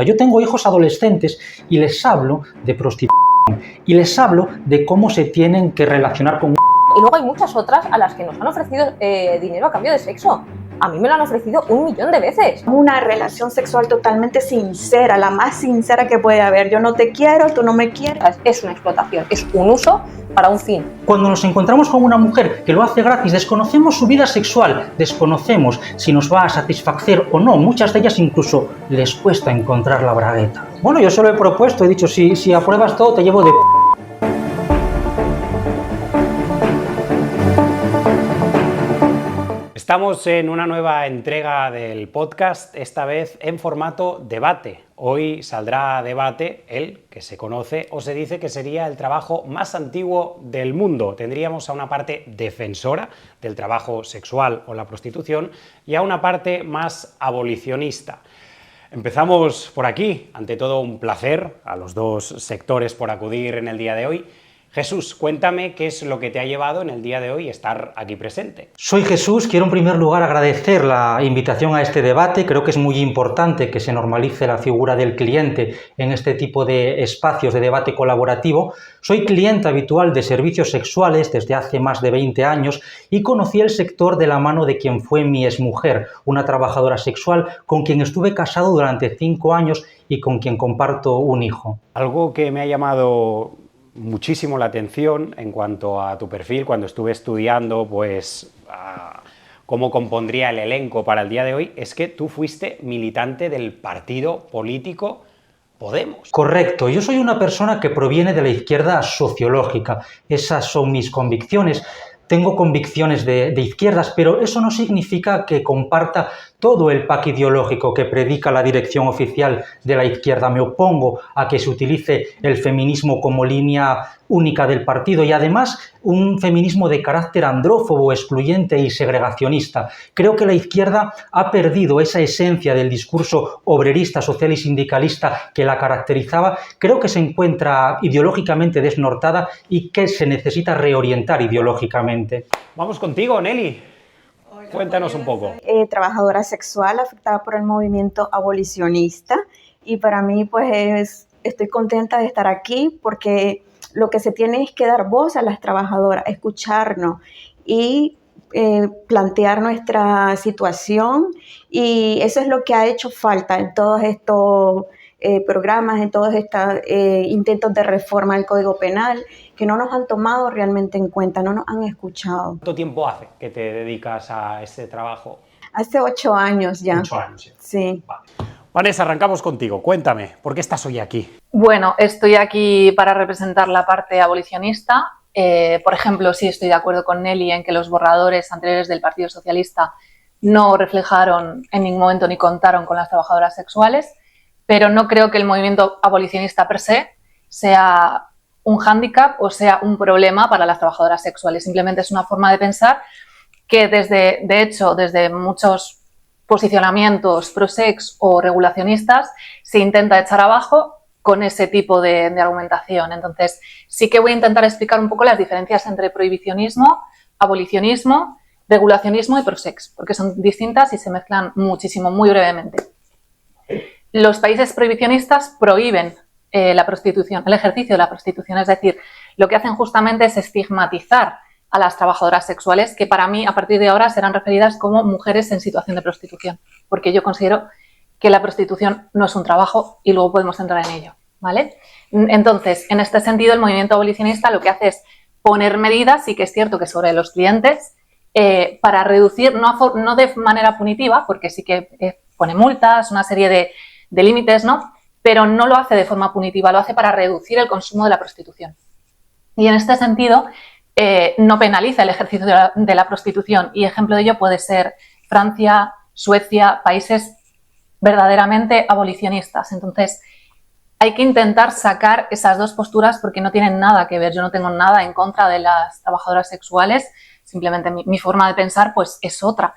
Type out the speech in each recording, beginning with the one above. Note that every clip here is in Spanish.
Yo tengo hijos adolescentes y les hablo de prostitución y les hablo de cómo se tienen que relacionar con... Y luego hay muchas otras a las que nos han ofrecido dinero a cambio de sexo. A mí me lo han ofrecido 1.000.000 de veces. Una relación sexual totalmente sincera, la más sincera que puede haber. Yo no te quiero, tú no me quieres. Es una explotación, es un uso para un fin. Cuando nos encontramos con una mujer que lo hace gratis, desconocemos su vida sexual, desconocemos si nos va a satisfacer o no. Muchas de ellas incluso les cuesta encontrar la bragueta. Bueno, yo se lo he propuesto, he dicho, si apruebas todo te llevo de... Estamos en una nueva entrega del podcast, esta vez en formato debate. Hoy saldrá a debate el que se conoce o se dice que sería el trabajo más antiguo del mundo. Tendríamos a una parte defensora del trabajo sexual o la prostitución y a una parte más abolicionista. Empezamos por aquí. Ante todo, un placer a los dos sectores por acudir en el día de hoy. Jesús, cuéntame qué es lo que te ha llevado en el día de hoy a estar aquí presente. Soy Jesús, quiero en primer lugar agradecer la invitación a este debate. Creo que es muy importante que se normalice la figura del cliente en este tipo de espacios de debate colaborativo. Soy cliente habitual de servicios sexuales desde hace más de 20 años y conocí el sector de la mano de quien fue mi exmujer, una trabajadora sexual con quien estuve casado durante 5 años y con quien comparto un hijo. Algo que me ha llamado muchísimo la atención en cuanto a tu perfil cuando estuve estudiando pues cómo compondría el elenco para el día de hoy, es que tú fuiste militante del partido político Podemos. Correcto, yo soy una persona que proviene de la izquierda sociológica, esas son mis convicciones. Tengo convicciones de izquierdas, pero eso no significa que comparta todo el pack ideológico que predica la dirección oficial de la izquierda. Me opongo a que se utilice el feminismo como línea única del partido y además un feminismo de carácter andrófobo, excluyente y segregacionista. Creo que la izquierda ha perdido esa esencia del discurso obrerista, social y sindicalista que la caracterizaba. Creo que se encuentra ideológicamente desnortada y que se necesita reorientar ideológicamente. Vamos contigo, Nelly. Cuéntanos un poco. Trabajadora sexual afectada por el movimiento abolicionista y para mí pues estoy contenta de estar aquí porque lo que se tiene es que dar voz a las trabajadoras, escucharnos y plantear nuestra situación y eso es lo que ha hecho falta en todos estos programas, en todos estos intentos de reforma del Código Penal que no nos han tomado realmente en cuenta, no nos han escuchado. ¿Cuánto tiempo hace que te dedicas a este trabajo? Hace 8 años ya. 8 años, ya. Sí. Vale. Vanessa, arrancamos contigo. Cuéntame, ¿por qué estás hoy aquí? Bueno, estoy aquí para representar la parte abolicionista. Por ejemplo, sí estoy de acuerdo con Nelly en que los borradores anteriores del Partido Socialista no reflejaron en ningún momento ni contaron con las trabajadoras sexuales, pero no creo que el movimiento abolicionista per se sea un hándicap o sea un problema para las trabajadoras sexuales. Simplemente es una forma de pensar que de hecho, desde muchos posicionamientos pro-sex o regulacionistas se intenta echar abajo con ese tipo de argumentación. Entonces, sí que voy a intentar explicar un poco las diferencias entre prohibicionismo, abolicionismo, regulacionismo y pro-sex, porque son distintas y se mezclan muchísimo, muy brevemente. Los países prohibicionistas prohíben la prostitución, el ejercicio de la prostitución, es decir, lo que hacen justamente es estigmatizar a las trabajadoras sexuales, que para mí a partir de ahora serán referidas como mujeres en situación de prostitución, porque yo considero que la prostitución no es un trabajo y luego podemos entrar en ello, ¿vale? Entonces, en este sentido, el movimiento abolicionista lo que hace es poner medidas, sí que es cierto que sobre los clientes, para reducir, no de manera punitiva, porque sí que pone multas, una serie de límites, ¿no? Pero no lo hace de forma punitiva, lo hace para reducir el consumo de la prostitución. Y en este sentido, no penaliza el ejercicio de la prostitución y ejemplo de ello puede ser Francia, Suecia, países verdaderamente abolicionistas. Entonces, hay que intentar sacar esas dos posturas porque no tienen nada que ver. Yo no tengo nada en contra de las trabajadoras sexuales, simplemente mi forma de pensar pues es otra.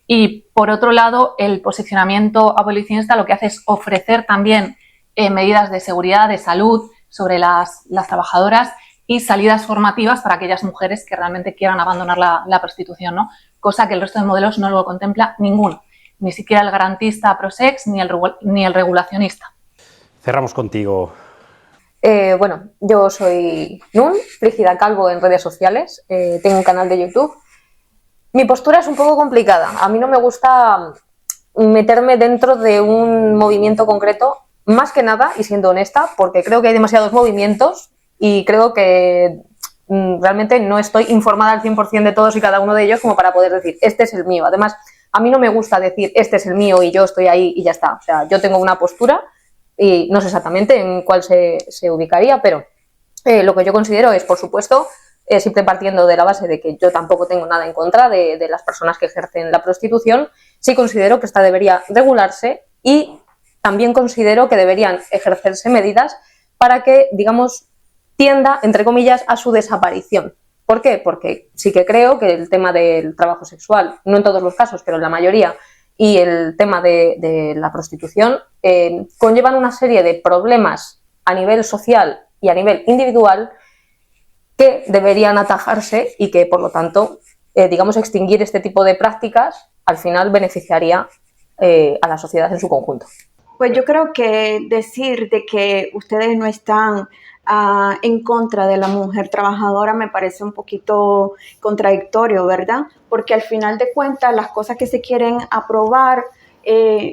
Y por otro lado, el posicionamiento abolicionista lo que hace es ofrecer también medidas de seguridad, de salud sobre las trabajadoras y salidas formativas para aquellas mujeres que realmente quieran abandonar la prostitución, ¿no? Cosa que el resto de modelos no lo contempla ninguno, ni siquiera el garantista pro-sex ni el regulacionista. Cerramos contigo. Bueno, yo soy Nun, Frígida Calvo en redes sociales, tengo un canal de YouTube. Mi postura es un poco complicada. A mí no me gusta meterme dentro de un movimiento concreto, más que nada, y siendo honesta, porque creo que hay demasiados movimientos y creo que realmente no estoy informada al 100% de todos y cada uno de ellos como para poder decir, este es el mío. Además, a mí no me gusta decir, este es el mío y yo estoy ahí y ya está. O sea, yo tengo una postura y no sé exactamente en cuál se ubicaría, pero lo que yo considero es, por supuesto, siempre partiendo de la base de que yo tampoco tengo nada en contra de las personas que ejercen la prostitución, sí considero que esta debería regularse y también considero que deberían ejercerse medidas para que, digamos, tienda, entre comillas, a su desaparición. ¿Por qué? Porque sí que creo que el tema del trabajo sexual, no en todos los casos, pero en la mayoría, y el tema de la prostitución conllevan una serie de problemas a nivel social y a nivel individual que deberían atajarse y que, por lo tanto, digamos, extinguir este tipo de prácticas al final beneficiaría a la sociedad en su conjunto. Pues yo creo que decir de que ustedes no están en contra de la mujer trabajadora me parece un poquito contradictorio, ¿verdad? Porque al final de cuentas las cosas que se quieren aprobar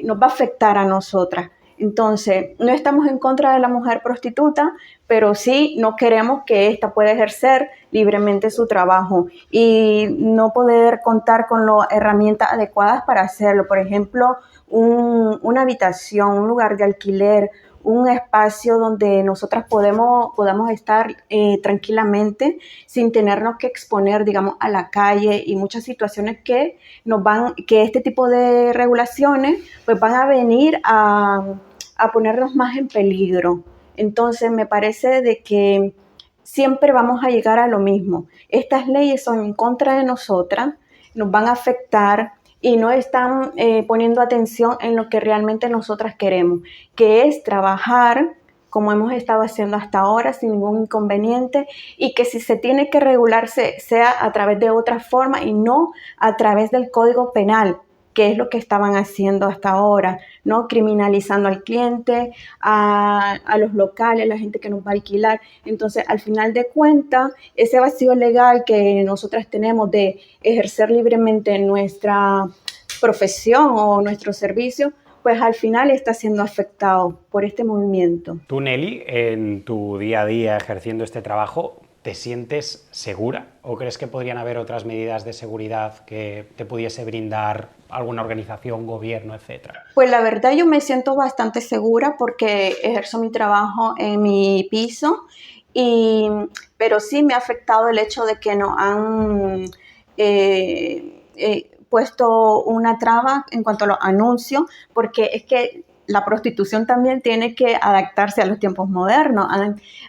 nos va a afectar a nosotras. Entonces, no estamos en contra de la mujer prostituta, pero sí no queremos que ésta pueda ejercer libremente su trabajo y no poder contar con las herramientas adecuadas para hacerlo. Por ejemplo, una habitación, un lugar de alquiler, un espacio donde nosotras podamos estar tranquilamente sin tenernos que exponer, digamos, a la calle y muchas situaciones que este tipo de regulaciones pues van a venir a ponernos más en peligro. Entonces me parece de que siempre vamos a llegar a lo mismo. Estas leyes son en contra de nosotras, nos van a afectar y no están poniendo atención en lo que realmente nosotras queremos, que es trabajar como hemos estado haciendo hasta ahora sin ningún inconveniente y que si se tiene que regularse sea a través de otra forma y no a través del Código Penal, que es lo que estaban haciendo hasta ahora, ¿no? Criminalizando al cliente, a los locales, la gente que nos va a alquilar. Entonces, al final de cuentas, ese vacío legal que nosotras tenemos de ejercer libremente nuestra profesión o nuestro servicio, pues al final está siendo afectado por este movimiento. Tú, Nelly, en tu día a día ejerciendo este trabajo, ¿te sientes segura o crees que podrían haber otras medidas de seguridad que te pudiese brindar alguna organización, gobierno, etcétera? Pues la verdad yo me siento bastante segura porque ejerzo mi trabajo en mi piso, pero sí me ha afectado el hecho de que nos han puesto una traba en cuanto a los anuncios, porque es que la prostitución también tiene que adaptarse a los tiempos modernos.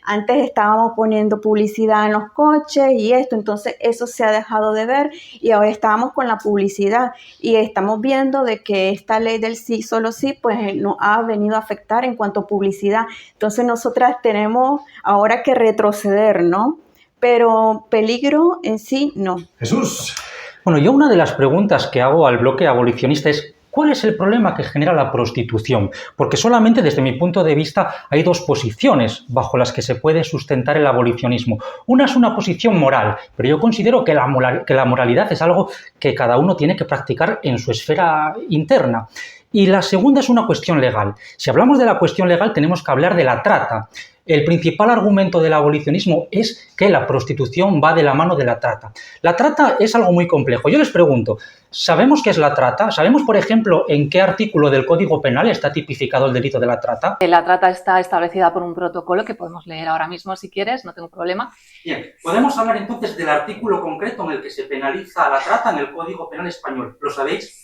Antes estábamos poniendo publicidad en los coches y esto, entonces eso se ha dejado de ver y ahora estábamos con la publicidad y estamos viendo de que esta ley del sí, solo sí, pues nos ha venido a afectar en cuanto a publicidad. Entonces nosotras tenemos ahora que retroceder, ¿no? Pero peligro en sí, no. Jesús. Bueno, yo una de las preguntas que hago al bloque abolicionista es ¿cuál es el problema que genera la prostitución? Porque solamente desde mi punto de vista hay dos posiciones bajo las que se puede sustentar el abolicionismo. Una es una posición moral, pero yo considero que la moralidad es algo que cada uno tiene que practicar en su esfera interna. Y la segunda es una cuestión legal. Si hablamos de la cuestión legal tenemos que hablar de la trata. El principal argumento del abolicionismo es que la prostitución va de la mano de la trata. La trata es algo muy complejo. Yo les pregunto, ¿sabemos qué es la trata? ¿Sabemos, por ejemplo, en qué artículo del Código Penal está tipificado el delito de la trata? La trata está establecida por un protocolo que podemos leer ahora mismo si quieres, no tengo problema. Bien, podemos hablar entonces del artículo concreto en el que se penaliza la trata en el Código Penal español. ¿Lo sabéis?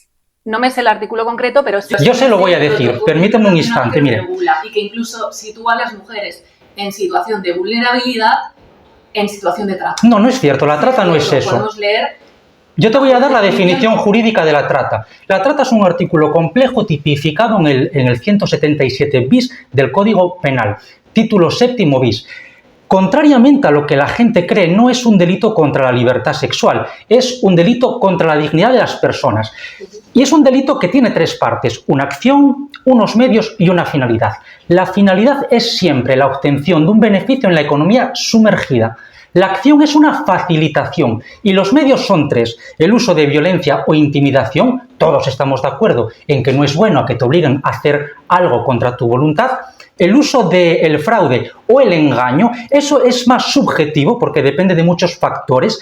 No me sé el artículo concreto, pero sí... Yo se lo voy a decir, permíteme un instante, mire. Y que incluso sitúa a las mujeres en situación de vulnerabilidad, en situación de trata. No, no es cierto, la trata no es eso. Podemos leer... Yo te voy a dar la definición jurídica de la trata. La trata es un artículo complejo tipificado en el 177 bis del Código Penal, título 7º bis. Contrariamente a lo que la gente cree, no es un delito contra la libertad sexual, es un delito contra la dignidad de las personas. Y es un delito que tiene tres partes: una acción, unos medios y una finalidad. La finalidad es siempre la obtención de un beneficio en la economía sumergida. La acción es una facilitación y los medios son tres: el uso de violencia o intimidación, todos estamos de acuerdo en que no es bueno a que te obliguen a hacer algo contra tu voluntad. El uso del fraude o el engaño, eso es más subjetivo porque depende de muchos factores.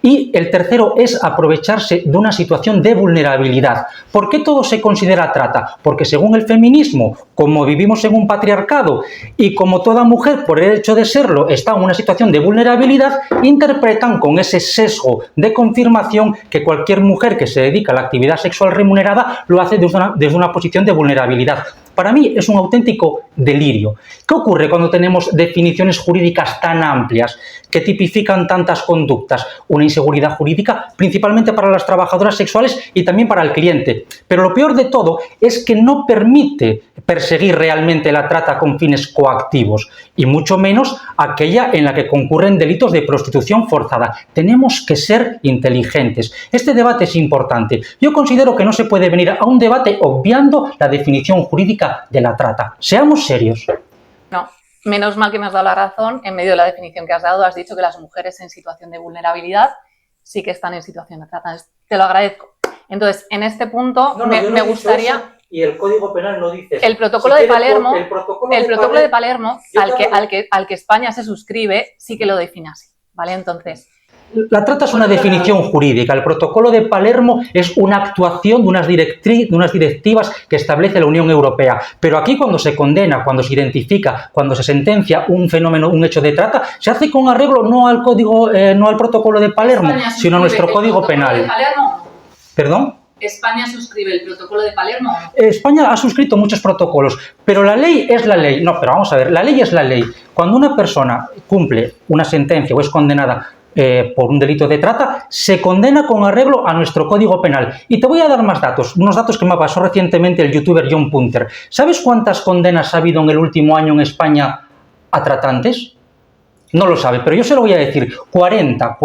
Y el tercero es aprovecharse de una situación de vulnerabilidad. ¿Por qué todo se considera trata? Porque según el feminismo, como vivimos en un patriarcado y como toda mujer por el hecho de serlo está en una situación de vulnerabilidad, interpretan con ese sesgo de confirmación que cualquier mujer que se dedica a la actividad sexual remunerada lo hace desde una posición de vulnerabilidad. Para mí es un auténtico delirio. ¿Qué ocurre cuando tenemos definiciones jurídicas tan amplias que tipifican tantas conductas? Una inseguridad jurídica principalmente para las trabajadoras sexuales y también para el cliente. Pero lo peor de todo es que no permite perseguir realmente la trata con fines coactivos y mucho menos aquella en la que concurren delitos de prostitución forzada. Tenemos que ser inteligentes. Este debate es importante. Yo considero que no se puede venir a un debate obviando la definición jurídica de la trata. Seamos serios. No, menos mal que me has dado la razón. En medio de la definición que has dado, has dicho que las mujeres en situación de vulnerabilidad sí que están en situación de trata. Te lo agradezco. Entonces, en este punto me gustaría... Y el Código Penal no dice eso. El protocolo de Palermo, al que España se suscribe, sí que lo define así, ¿vale? Entonces... La trata es una definición jurídica. El protocolo de Palermo es una actuación de unas directivas que establece la Unión Europea. Pero aquí cuando se condena, cuando se identifica, cuando se sentencia un fenómeno, un hecho de trata, se hace con arreglo no al protocolo de Palermo, sino a nuestro Código Penal. ¿Perdón? ¿España suscribe el protocolo de Palermo? España ha suscrito muchos protocolos, pero la ley es la ley. No, pero vamos a ver, la ley es la ley. Cuando una persona cumple una sentencia o es condenada por un delito de trata, se condena con arreglo a nuestro Código Penal. Y te voy a dar más datos, unos datos que me pasó recientemente el youtuber John Punter. ¿Sabes cuántas condenas ha habido en el último año en España a tratantes? No lo sabe, pero yo se lo voy a decir, 40.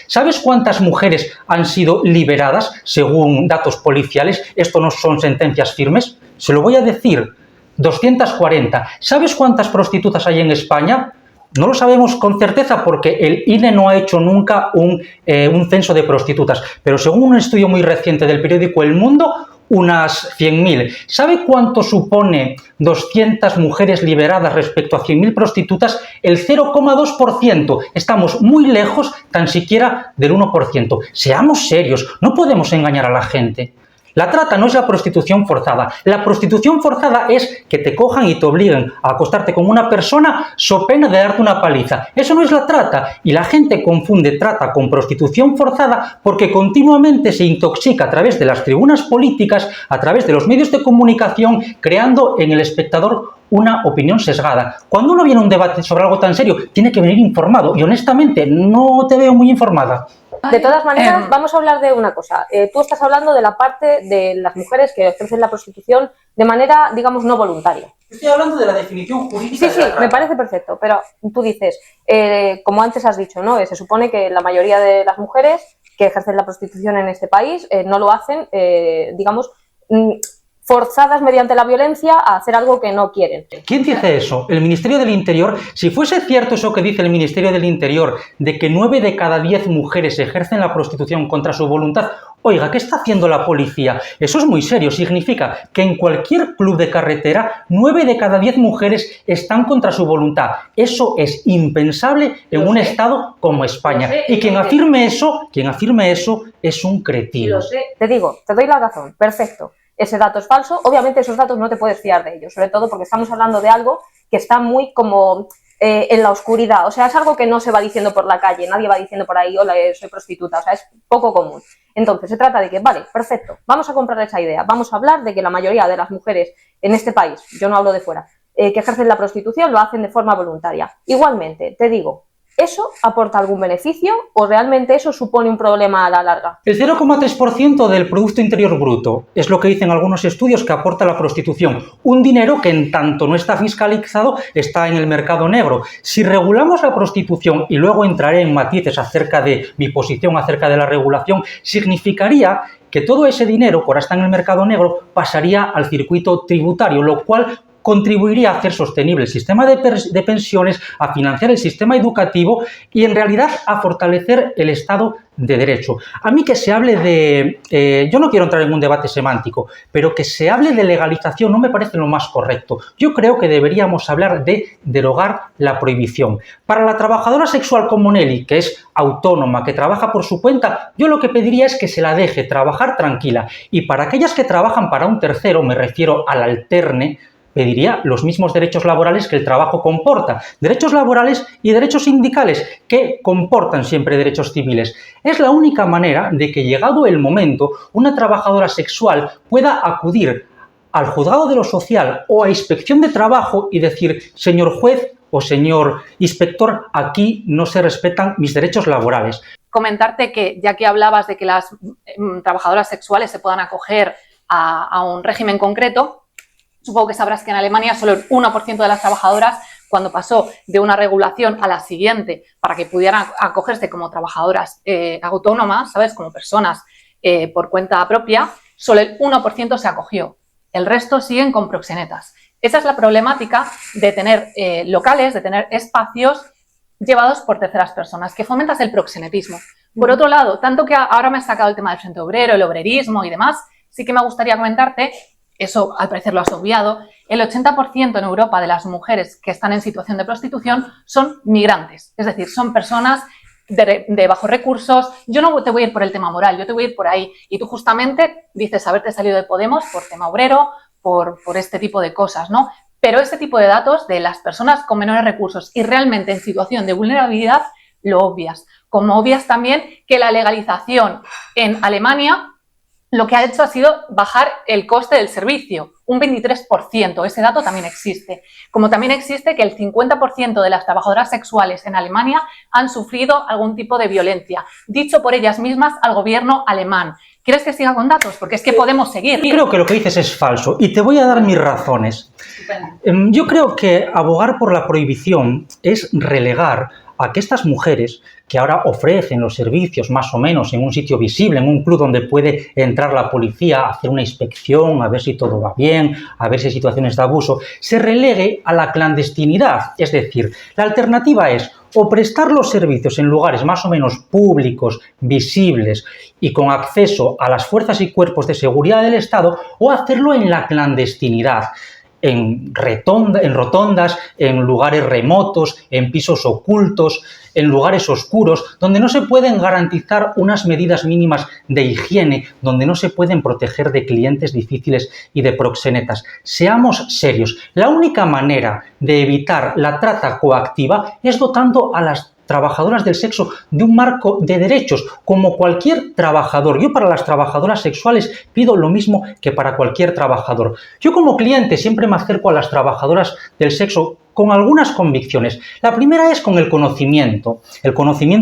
¿Sabes cuántas mujeres han sido liberadas según datos policiales? Esto no son sentencias firmes. Se lo voy a decir, 240. ¿Sabes cuántas prostitutas hay en España? No lo sabemos con certeza porque el INE no ha hecho nunca un censo de prostitutas, pero según un estudio muy reciente del periódico El Mundo, unas 100.000. ¿Sabe cuánto supone 200 mujeres liberadas respecto a 100.000 prostitutas? El 0,2%. Estamos muy lejos tan siquiera del 1%. Seamos serios, no podemos engañar a la gente. La trata no es la prostitución forzada. La prostitución forzada es que te cojan y te obliguen a acostarte con una persona so pena de darte una paliza. Eso no es la trata. Y la gente confunde trata con prostitución forzada porque continuamente se intoxica a través de las tribunas políticas, a través de los medios de comunicación, creando en el espectador una opinión sesgada. Cuando uno viene a un debate sobre algo tan serio, tiene que venir informado. Y honestamente, no te veo muy informada. De todas maneras, vamos a hablar de una cosa. Tú estás hablando de la parte de las mujeres que ejercen la prostitución de manera, digamos, no voluntaria. Estoy hablando de la definición jurídica. Sí, me parece perfecto, pero tú dices, como antes has dicho, ¿no? Se supone que la mayoría de las mujeres que ejercen la prostitución en este país no lo hacen, digamos, forzadas mediante la violencia a hacer algo que no quieren. ¿Quién dice eso? ¿El Ministerio del Interior? Si fuese cierto eso que dice el Ministerio del Interior, de que 9 de cada 10 mujeres ejercen la prostitución contra su voluntad, oiga, ¿qué está haciendo la policía? Eso es muy serio. Significa que en cualquier club de carretera, 9 de cada 10 mujeres están contra su voluntad. Eso es impensable en un estado como España. Y quien afirme eso es un cretino. Lo sé. Te digo, te doy la razón. Perfecto. Ese dato es falso. Obviamente esos datos no te puedes fiar de ellos, sobre todo porque estamos hablando de algo que está muy como en la oscuridad. O sea, es algo que no se va diciendo por la calle, nadie va diciendo por ahí, hola, soy prostituta. O sea, es poco común. Entonces se trata de que, vale, perfecto, vamos a comprar esa idea. Vamos a hablar de que la mayoría de las mujeres en este país, yo no hablo de fuera, que ejercen la prostitución lo hacen de forma voluntaria. Igualmente, te digo, ¿eso aporta algún beneficio o realmente eso supone un problema a la larga? El 0,3% del Producto Interior Bruto es lo que dicen algunos estudios que aporta la prostitución. Un dinero que en tanto no está fiscalizado está en el mercado negro. Si regulamos la prostitución, y luego entraré en matices acerca de mi posición acerca de la regulación, significaría que todo ese dinero, que ahora está en el mercado negro, pasaría al circuito tributario, lo cual contribuiría a hacer sostenible el sistema de pensiones, a financiar el sistema educativo y, en realidad, a fortalecer el Estado de Derecho. A mí que se hable de... yo no quiero entrar en un debate semántico, pero que se hable de legalización no me parece lo más correcto. Yo creo que deberíamos hablar de derogar la prohibición. Para la trabajadora sexual como Nelly, que es autónoma, que trabaja por su cuenta, yo lo que pediría es que se la deje trabajar tranquila. Y para aquellas que trabajan para un tercero, me refiero al alterne, pediría los mismos derechos laborales que el trabajo comporta, derechos laborales y derechos sindicales que comportan siempre derechos civiles. Es la única manera de que, llegado el momento, una trabajadora sexual pueda acudir al juzgado de lo social o a inspección de trabajo y decir: señor juez o señor inspector, aquí no se respetan mis derechos laborales. Comentarte que, ya que hablabas de que las trabajadoras sexuales se puedan acoger a un régimen concreto, supongo que sabrás que en Alemania solo el 1% de las trabajadoras, cuando pasó de una regulación a la siguiente para que pudieran acogerse como trabajadoras autónomas, ¿sabes?, como personas por cuenta propia, solo el 1% se acogió. El resto siguen con proxenetas. Esa es la problemática de tener locales, de tener espacios llevados por terceras personas, que fomentas el proxenetismo. Por otro lado, tanto que ahora me has sacado el tema del Frente Obrero, el obrerismo y demás, sí que me gustaría comentarte, eso al parecer lo has obviado, el 80% en Europa de las mujeres que están en situación de prostitución son migrantes, es decir, son personas de bajos recursos. Yo no te voy a ir por el tema moral, yo te voy a ir por ahí. Y tú justamente dices haberte salido de Podemos por tema obrero, por este tipo de cosas, ¿no? Pero este tipo de datos de las personas con menores recursos y realmente en situación de vulnerabilidad lo obvias. Como obvias también que la legalización en Alemania lo que ha hecho ha sido bajar el coste del servicio, un 23%. Ese dato también existe. Como también existe que el 50% de las trabajadoras sexuales en Alemania han sufrido algún tipo de violencia, dicho por ellas mismas al gobierno alemán. ¿Quieres que siga con datos? Porque es que podemos seguir. Creo que lo que dices es falso y te voy a dar mis razones. Yo creo que abogar por la prohibición es relegar a que estas mujeres que ahora ofrecen los servicios más o menos en un sitio visible, en un club donde puede entrar la policía a hacer una inspección, a ver si todo va bien, a ver si hay situaciones de abuso, se relegue a la clandestinidad. Es decir, la alternativa es o prestar los servicios en lugares más o menos públicos, visibles y con acceso a las fuerzas y cuerpos de seguridad del Estado, o hacerlo en la clandestinidad. En rotondas, en lugares remotos, en pisos ocultos, en lugares oscuros, donde no se pueden garantizar unas medidas mínimas de higiene, donde no se pueden proteger de clientes difíciles y de proxenetas. Seamos serios. La única manera de evitar la trata coactiva es dotando a las trabajadoras del sexo de un marco de derechos, como cualquier trabajador. Yo para las trabajadoras sexuales pido lo mismo que para cualquier trabajador. Yo como cliente siempre me acerco a las trabajadoras del sexo con algunas convicciones. La primera es con el conocimiento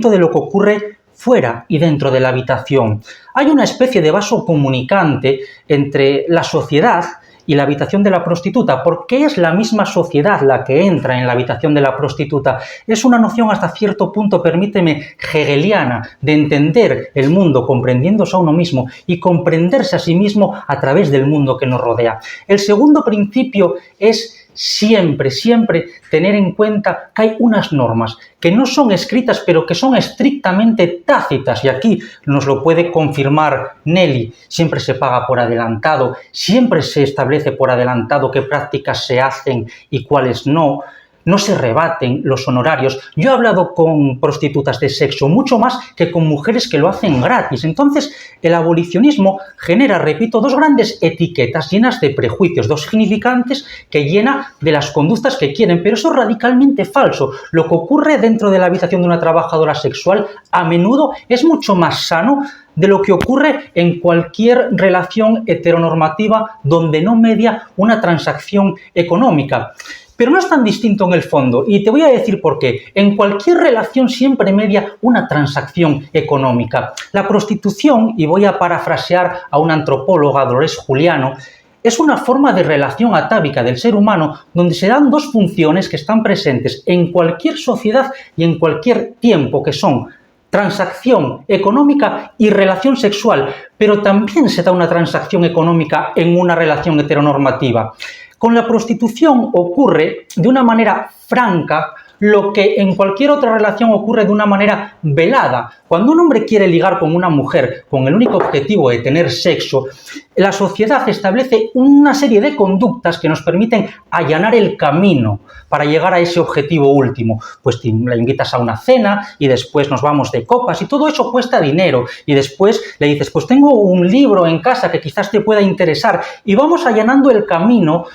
de lo que ocurre fuera y dentro de la habitación. Hay una especie de vaso comunicante entre la sociedad y la habitación de la prostituta, porque es la misma sociedad la que entra en la habitación de la prostituta. Es una noción hasta cierto punto, permíteme, hegeliana, de entender el mundo comprendiéndose a uno mismo y comprenderse a sí mismo a través del mundo que nos rodea. El segundo principio es siempre tener en cuenta que hay unas normas que no son escritas, pero que son estrictamente tácitas, y aquí nos lo puede confirmar Nelly. Siempre se paga por adelantado, siempre se establece por adelantado qué prácticas se hacen y cuáles no. No se rebaten los honorarios. Yo he hablado con prostitutas de sexo mucho más que con mujeres que lo hacen gratis. Entonces, el abolicionismo genera, repito, dos grandes etiquetas llenas de prejuicios, dos significantes que llena de las conductas que quieren, pero eso es radicalmente falso. Lo que ocurre dentro de la habitación de una trabajadora sexual a menudo es mucho más sano de lo que ocurre en cualquier relación heteronormativa donde no media una transacción económica. Pero no es tan distinto en el fondo, y te voy a decir por qué. En cualquier relación siempre media una transacción económica. La prostitución, y voy a parafrasear a una antropóloga, Dolores Juliano, es una forma de relación atávica del ser humano donde se dan dos funciones que están presentes en cualquier sociedad y en cualquier tiempo, que son transacción económica y relación sexual, pero también se da una transacción económica en una relación heteronormativa. Con la prostitución ocurre de una manera franca lo que en cualquier otra relación ocurre de una manera velada. Cuando un hombre quiere ligar con una mujer con el único objetivo de tener sexo, la sociedad establece una serie de conductas que nos permiten allanar el camino para llegar a ese objetivo último. Pues la invitas a una cena y después nos vamos de copas y todo eso cuesta dinero. Y después le dices, pues tengo un libro en casa que quizás te pueda interesar, y vamos allanando el camino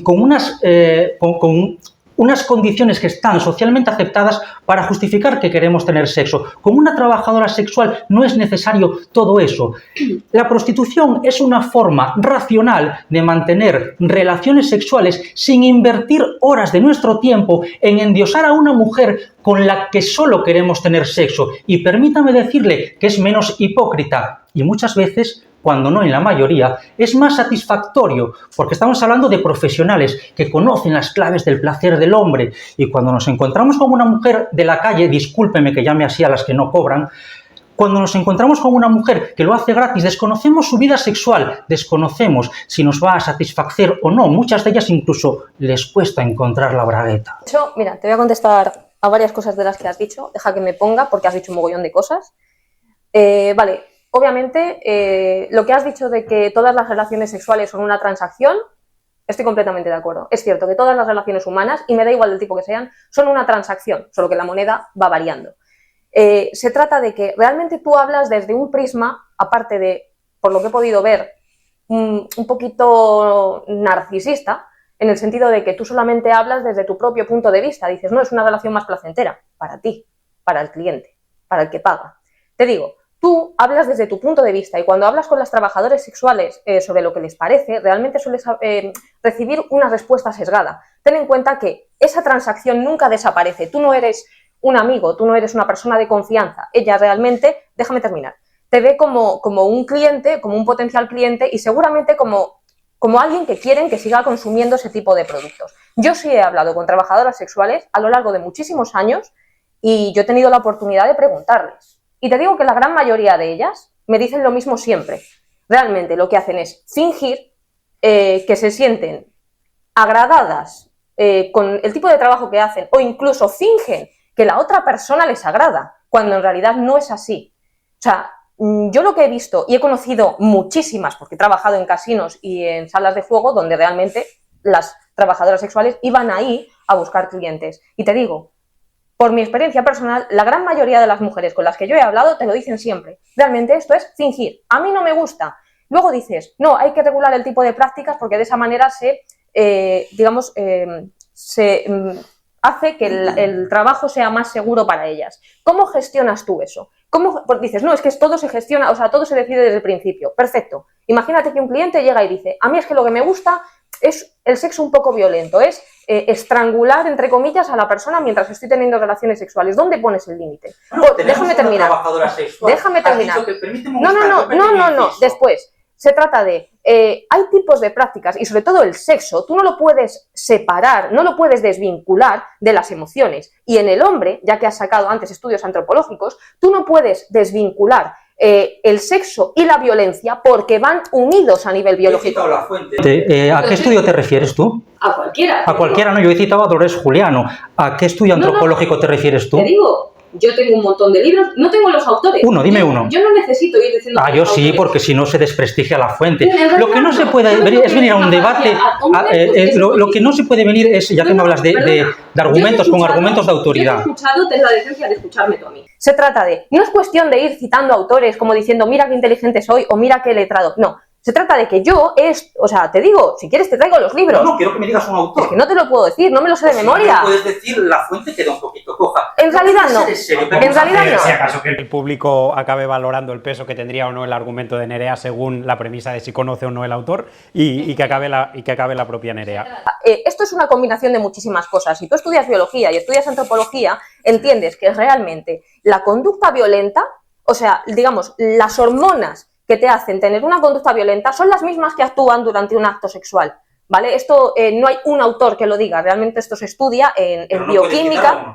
con unas condiciones que están socialmente aceptadas para justificar que queremos tener sexo. Con una trabajadora sexual no es necesario todo eso. La prostitución es una forma racional de mantener relaciones sexuales sin invertir horas de nuestro tiempo en endiosar a una mujer con la que solo queremos tener sexo. Y permítame decirle que es menos hipócrita y muchas veces, cuando no en la mayoría, es más satisfactorio, porque estamos hablando de profesionales que conocen las claves del placer del hombre, y cuando nos encontramos con una mujer de la calle, discúlpeme que llame así a las que no cobran, cuando nos encontramos con una mujer que lo hace gratis, desconocemos su vida sexual, desconocemos si nos va a satisfacer o no, muchas de ellas incluso les cuesta encontrar la bragueta. De hecho, mira, te voy a contestar a varias cosas de las que has dicho, deja que me ponga porque has dicho un mogollón de cosas. Vale. Obviamente, lo que has dicho de que todas las relaciones sexuales son una transacción, estoy completamente de acuerdo. Es cierto que todas las relaciones humanas, y me da igual del tipo que sean, son una transacción, solo que la moneda va variando. Se trata de que realmente tú hablas desde un prisma, aparte de, por lo que he podido ver, un poquito narcisista, en el sentido de que tú solamente hablas desde tu propio punto de vista. Dices, no, es una relación más placentera para ti, para el cliente, para el que paga. Te digo, tú hablas desde tu punto de vista, y cuando hablas con las trabajadoras sexuales sobre lo que les parece, realmente sueles recibir una respuesta sesgada. Ten en cuenta que esa transacción nunca desaparece. Tú no eres un amigo, tú no eres una persona de confianza. Ella realmente, déjame terminar, te ve como un cliente, como un potencial cliente, y seguramente como alguien que quieren que siga consumiendo ese tipo de productos. Yo sí he hablado con trabajadoras sexuales a lo largo de muchísimos años, y yo he tenido la oportunidad de preguntarles. Y te digo que la gran mayoría de ellas me dicen lo mismo siempre. Realmente lo que hacen es fingir que se sienten agradadas con el tipo de trabajo que hacen, o incluso fingen que la otra persona les agrada, cuando en realidad no es así. O sea, yo lo que he visto, y he conocido muchísimas, porque he trabajado en casinos y en salas de juego, donde realmente las trabajadoras sexuales iban ahí a buscar clientes. Y te digo, por mi experiencia personal, la gran mayoría de las mujeres con las que yo he hablado te lo dicen siempre. Realmente esto es fingir. A mí no me gusta. Luego dices, no, hay que regular el tipo de prácticas porque de esa manera se hace que el trabajo sea más seguro para ellas. ¿Cómo gestionas tú eso? Porque dices, no, es que todo se gestiona, o sea, todo se decide desde el principio. Perfecto. Imagínate que un cliente llega y dice, a mí es que lo que me gusta es el sexo un poco violento, es estrangular, entre comillas, a la persona mientras estoy teniendo relaciones sexuales. ¿Dónde pones el límite? Déjame terminar. Déjame terminar. No. Después, se trata de, hay tipos de prácticas, y sobre todo el sexo, tú no lo puedes separar, no lo puedes desvincular de las emociones. Y en el hombre, ya que has sacado antes estudios antropológicos, tú no puedes desvincular el sexo y la violencia porque van unidos a nivel biológico. La fuente. ¿A qué estudio te refieres tú? A cualquiera. A cualquiera, no. Yo he citado a Dolores Juliano. ¿A qué estudio antropológico te refieres tú? Te digo, yo tengo un montón de libros, no tengo los autores. Dime uno. Yo no necesito ir diciendo... Yo sí, autores. Porque si no se desprestigia la fuente. Lo que no se puede es venir a un debate... Lo que no se puede venir es, ya que me hablas de argumentos, con argumentos de autoridad. Yo he escuchado, ten la decencia de escucharme tú a mí. Se trata de, no es cuestión de ir citando autores como diciendo, mira qué inteligente soy o mira qué letrado. No. Se trata de que yo, te digo, si quieres te traigo los libros. No, quiero que me digas un autor. Es que no te lo puedo decir, no me lo sé de memoria. No puedes decir, la fuente queda un poquito coja. En realidad no. En realidad no. Si acaso que el público acabe valorando el peso que tendría o no el argumento de Nerea según la premisa de si conoce o no el autor y que acabe la propia Nerea. Esto es una combinación de muchísimas cosas. Si tú estudias biología y estudias antropología, entiendes que realmente la conducta violenta, o sea, digamos, las hormonas que te hacen tener una conducta violenta son las mismas que actúan durante un acto sexual, ¿vale? Esto no hay un autor que lo diga, realmente esto se estudia en bioquímica.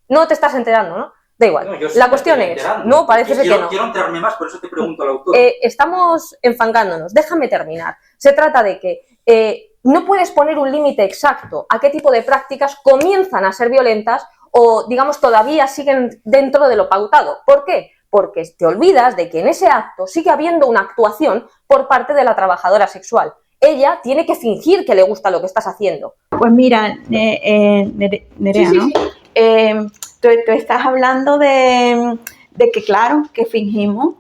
No te estás enterando, ¿no? Da igual. No, yo sí La me cuestión estoy es, enterando. no, parece ser que no. Quiero enterarme más, por eso te pregunto al autor. Estamos enfangándonos. Déjame terminar. Se trata de que no puedes poner un límite exacto a qué tipo de prácticas comienzan a ser violentas o, digamos, todavía siguen dentro de lo pautado. ¿Por qué? Porque te olvidas de que en ese acto sigue habiendo una actuación por parte de la trabajadora sexual. Ella tiene que fingir que le gusta lo que estás haciendo. Pues mira, Nerea, ¿no? Tú estás hablando de que, claro, que fingimos,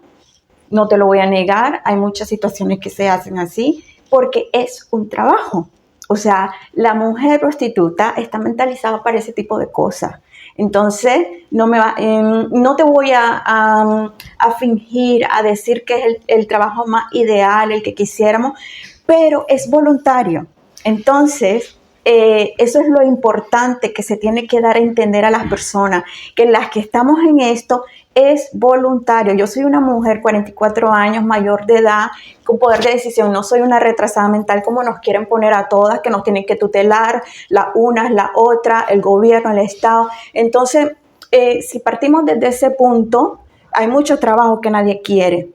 no te lo voy a negar, hay muchas situaciones que se hacen así, porque es un trabajo. O sea, la mujer prostituta está mentalizada para ese tipo de cosas. Entonces, no te voy a fingir, a decir que es el trabajo más ideal, el que quisiéramos, pero es voluntario. Entonces, eso es lo importante que se tiene que dar a entender a las personas, que las que estamos en esto es voluntario. Yo soy una mujer 44 años, mayor de edad, con poder de decisión. No soy una retrasada mental como nos quieren poner a todas, que nos tienen que tutelar, la una, la otra, el gobierno, el Estado. Entonces, si partimos desde ese punto, hay mucho trabajo que nadie quiere.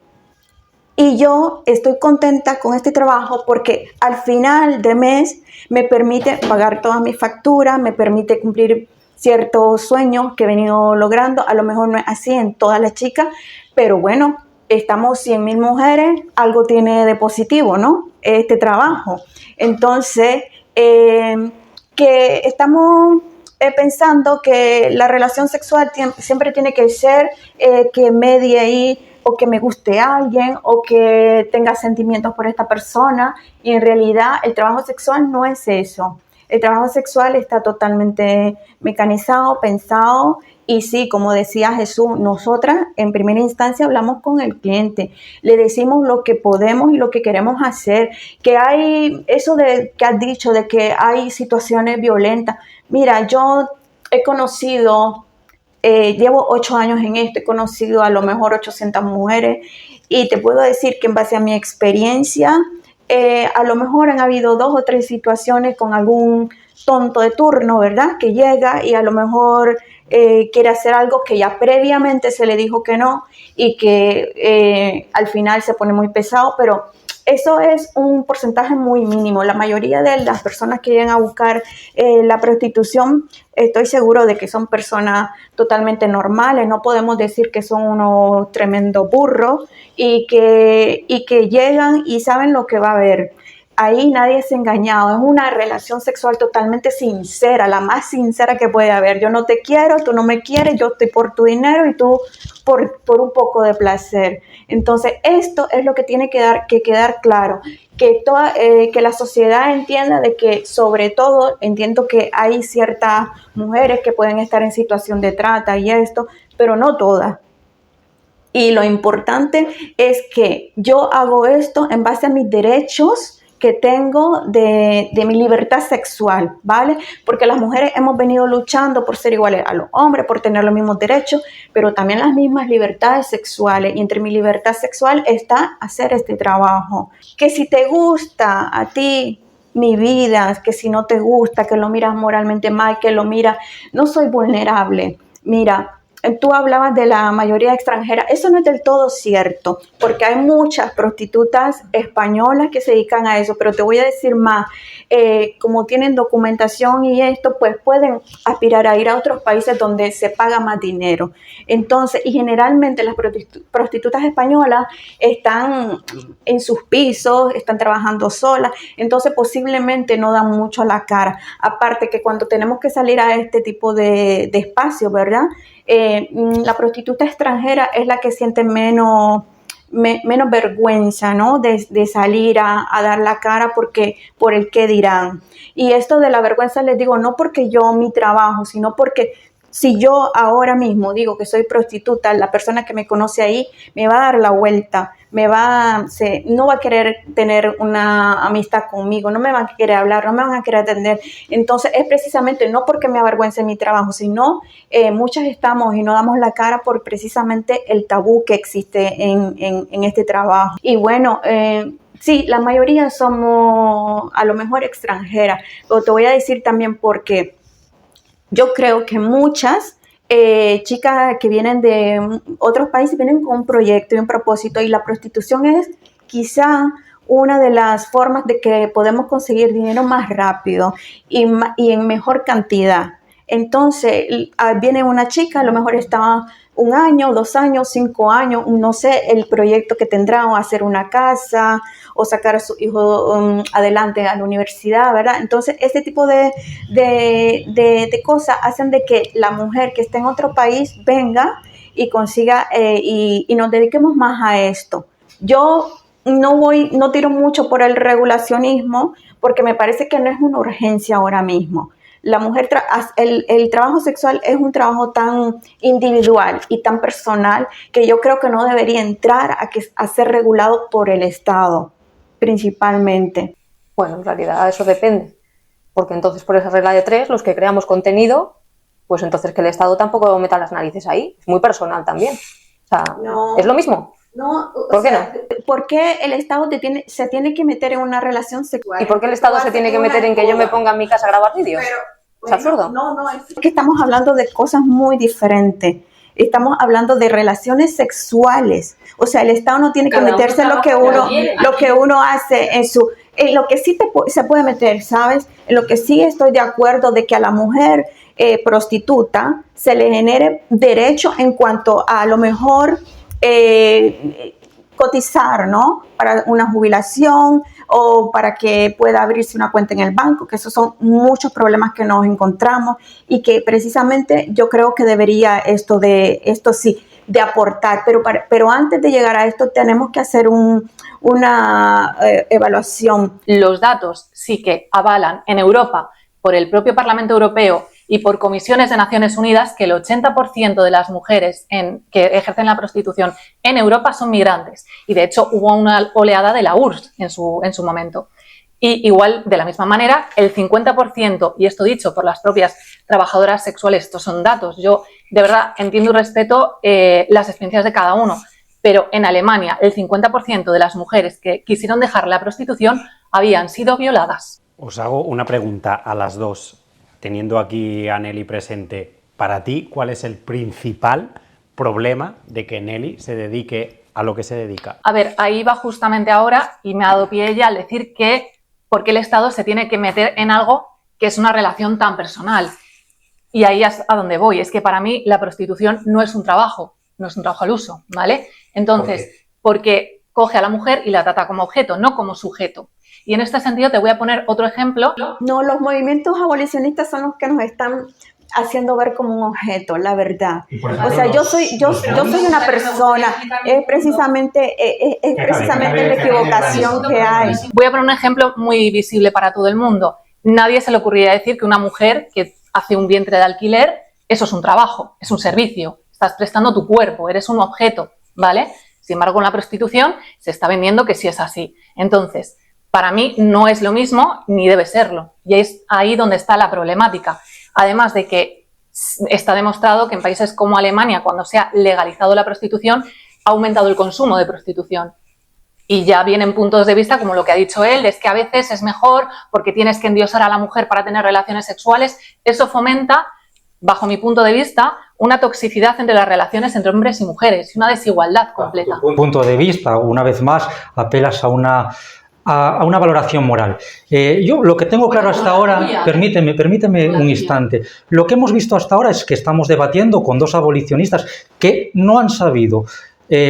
Y yo estoy contenta con este trabajo porque al final de mes me permite pagar todas mis facturas, me permite cumplir ciertos sueños que he venido logrando. A lo mejor no es así en todas las chicas, pero bueno, estamos 100,000 mujeres, algo tiene de positivo, ¿no? Este trabajo. Entonces, que estamos pensando que la relación sexual siempre tiene que ser que medie ahí, o que me guste a alguien, o que tenga sentimientos por esta persona, y en realidad el trabajo sexual no es eso. El trabajo sexual está totalmente mecanizado, pensado, y sí, como decía Jesús, nosotras en primera instancia hablamos con el cliente, le decimos lo que podemos y lo que queremos hacer, que hay eso de que has dicho, de que hay situaciones violentas. Mira, yo he conocido... llevo 8 años en esto, he conocido a lo mejor 800 mujeres y te puedo decir que en base a mi experiencia, a lo mejor han habido 2 o 3 situaciones con algún tonto de turno, ¿verdad? Que llega y a lo mejor quiere hacer algo que ya previamente se le dijo que no y que al final se pone muy pesado, pero eso es un porcentaje muy mínimo. La mayoría de las personas que llegan a buscar la prostitución, estoy seguro de que son personas totalmente normales. No podemos decir que son unos tremendos burros y que llegan y saben lo que va a haber. Ahí nadie es engañado, es una relación sexual totalmente sincera, la más sincera que puede haber. Yo no te quiero, tú no me quieres, yo estoy por tu dinero y tú por un poco de placer. Entonces, esto es lo que tiene que quedar claro, que la sociedad entienda de que, sobre todo, entiendo que hay ciertas mujeres que pueden estar en situación de trata y esto, pero no todas. Y lo importante es que yo hago esto en base a mis derechos que tengo de mi libertad sexual, ¿vale? Porque las mujeres hemos venido luchando por ser iguales a los hombres, por tener los mismos derechos, pero también las mismas libertades sexuales. Y entre mi libertad sexual está hacer este trabajo. Que si te gusta a ti mi vida, que si no te gusta, que lo miras moralmente mal, que lo miras, no soy vulnerable. Mira, tú hablabas de la mayoría extranjera. Eso no es del todo cierto, porque hay muchas prostitutas españolas que se dedican a eso, pero te voy a decir más. Como tienen documentación y esto, pues pueden aspirar a ir a otros países donde se paga más dinero. Entonces, y generalmente las prostitutas españolas están en sus pisos, están trabajando solas, entonces posiblemente no dan mucho a la cara. Aparte que cuando tenemos que salir a este tipo de espacios, ¿verdad? La prostituta extranjera es la que siente menos vergüenza, ¿no? De salir a dar la cara por el qué dirán. Y esto de la vergüenza les digo, no porque yo mi trabajo, sino porque si yo ahora mismo digo que soy prostituta, la persona que me conoce ahí me va a dar la vuelta, no va a querer tener una amistad conmigo, no me van a querer hablar, no me van a querer atender. Entonces es precisamente no porque me avergüence mi trabajo, sino muchas estamos y no damos la cara por precisamente el tabú que existe en este trabajo. Y bueno, sí, la mayoría somos a lo mejor extranjeras, pero te voy a decir también por qué. Yo creo que muchas chicas que vienen de otros países, vienen con un proyecto y un propósito, y la prostitución es quizá una de las formas de que podemos conseguir dinero más rápido y en mejor cantidad. Entonces, viene una chica, a lo mejor está 1 año, 2 años, 5 años, no sé el proyecto que tendrá, o hacer una casa, o sacar a su hijo adelante a la universidad, ¿verdad? Entonces, este tipo de cosas hacen de que la mujer que está en otro país venga y consiga, y nos dediquemos más a esto. Yo no tiro mucho por el regulacionismo, porque me parece que no es una urgencia ahora mismo. La mujer, el trabajo sexual es un trabajo tan individual y tan personal que yo creo que no debería entrar a ser regulado por el Estado, principalmente. Bueno, en realidad eso depende, porque entonces por esa regla de 3, los que creamos contenido, pues entonces que el Estado tampoco meta las narices ahí, es muy personal también. O sea, No. es lo mismo. No, ¿Por qué no? ¿Por qué el Estado se tiene que meter en una relación sexual? ¿Y por qué el Estado se tiene que meter en que yo me ponga en mi casa a grabar vídeos? Es absurdo. No, es que estamos hablando de cosas muy diferentes. Estamos hablando de relaciones sexuales. O sea, el Estado no tiene que meterse en lo que uno hace en lo que sí se puede meter, ¿sabes? En lo que sí estoy de acuerdo de que a la mujer prostituta se le genere derecho en cuanto a lo mejor cotizar, ¿no? Para una jubilación o para que pueda abrirse una cuenta en el banco, que esos son muchos problemas que nos encontramos y que precisamente yo creo que debería esto sí, de aportar, pero antes de llegar a esto tenemos que hacer una evaluación. Los datos sí que avalan en Europa por el propio Parlamento Europeo y por comisiones de Naciones Unidas que el 80% de las mujeres que ejercen la prostitución en Europa son migrantes. Y de hecho hubo una oleada de la URSS en su momento. Y igual, de la misma manera, el 50%, y esto dicho por las propias trabajadoras sexuales, estos son datos, yo de verdad entiendo y respeto las experiencias de cada uno, pero en Alemania el 50% de las mujeres que quisieron dejar la prostitución habían sido violadas. Os hago una pregunta a las dos. Teniendo aquí a Nelly presente, para ti, ¿cuál es el principal problema de que Nelly se dedique a lo que se dedica? A ver, ahí va justamente ahora y me ha dado pie ella al decir que por qué el Estado se tiene que meter en algo que es una relación tan personal. Y ahí es a donde voy, es que para mí la prostitución no es un trabajo al uso, ¿vale? Entonces, porque coge a la mujer y la trata como objeto, no como sujeto. Y en este sentido te voy a poner otro ejemplo. No, los movimientos abolicionistas son los que nos están haciendo ver como un objeto, la verdad. O sea, yo soy una persona, es precisamente la equivocación que hay. Voy a poner un ejemplo muy visible para todo el mundo. Nadie se le ocurriría decir que una mujer que hace un vientre de alquiler, eso es un trabajo, es un servicio. Estás prestando tu cuerpo, eres un objeto, ¿vale? Sin embargo, en la prostitución se está vendiendo que sí es así. Entonces, para mí no es lo mismo ni debe serlo. Y es ahí donde está la problemática. Además de que está demostrado que en países como Alemania, cuando se ha legalizado la prostitución, ha aumentado el consumo de prostitución. Y ya vienen puntos de vista, como lo que ha dicho él, es que a veces es mejor porque tienes que endiosar a la mujer para tener relaciones sexuales. Eso fomenta, bajo mi punto de vista, una toxicidad entre las relaciones entre hombres y mujeres y una desigualdad completa. Punto de vista, una vez más, apelas a una valoración moral. Yo lo que tengo claro hasta ahora, permíteme un instante, lo que hemos visto hasta ahora es que estamos debatiendo con dos abolicionistas que no han sabido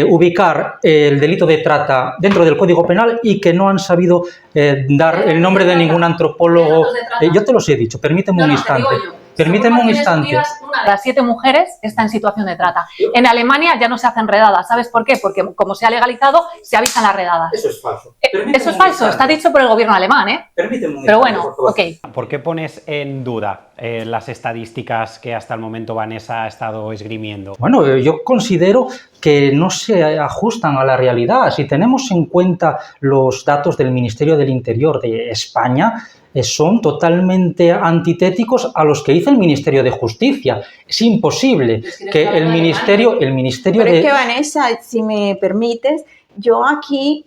ubicar el delito de trata dentro del Código Penal y que no han sabido dar el nombre de ningún antropólogo. Yo te los he dicho, permíteme un instante. Permíteme un instante. Una de las 7 mujeres está en situación de trata. En Alemania ya no se hacen redadas. ¿Sabes por qué? Porque como se ha legalizado, se avisan las redadas. Eso es falso. Eso es falso. Está dicho por el gobierno alemán, ¿eh? Permíteme un Pero instante, bueno, por favor. ok. ¿Por qué pones en duda las estadísticas que hasta el momento Vanessa ha estado esgrimiendo? Bueno, yo considero que no se ajustan a la realidad. Si tenemos en cuenta los datos del Ministerio del Interior de España, son totalmente antitéticos a los que dice el Ministerio de Justicia. Es imposible que el Ministerio Pero es que, Vanessa, si me permites, yo aquí,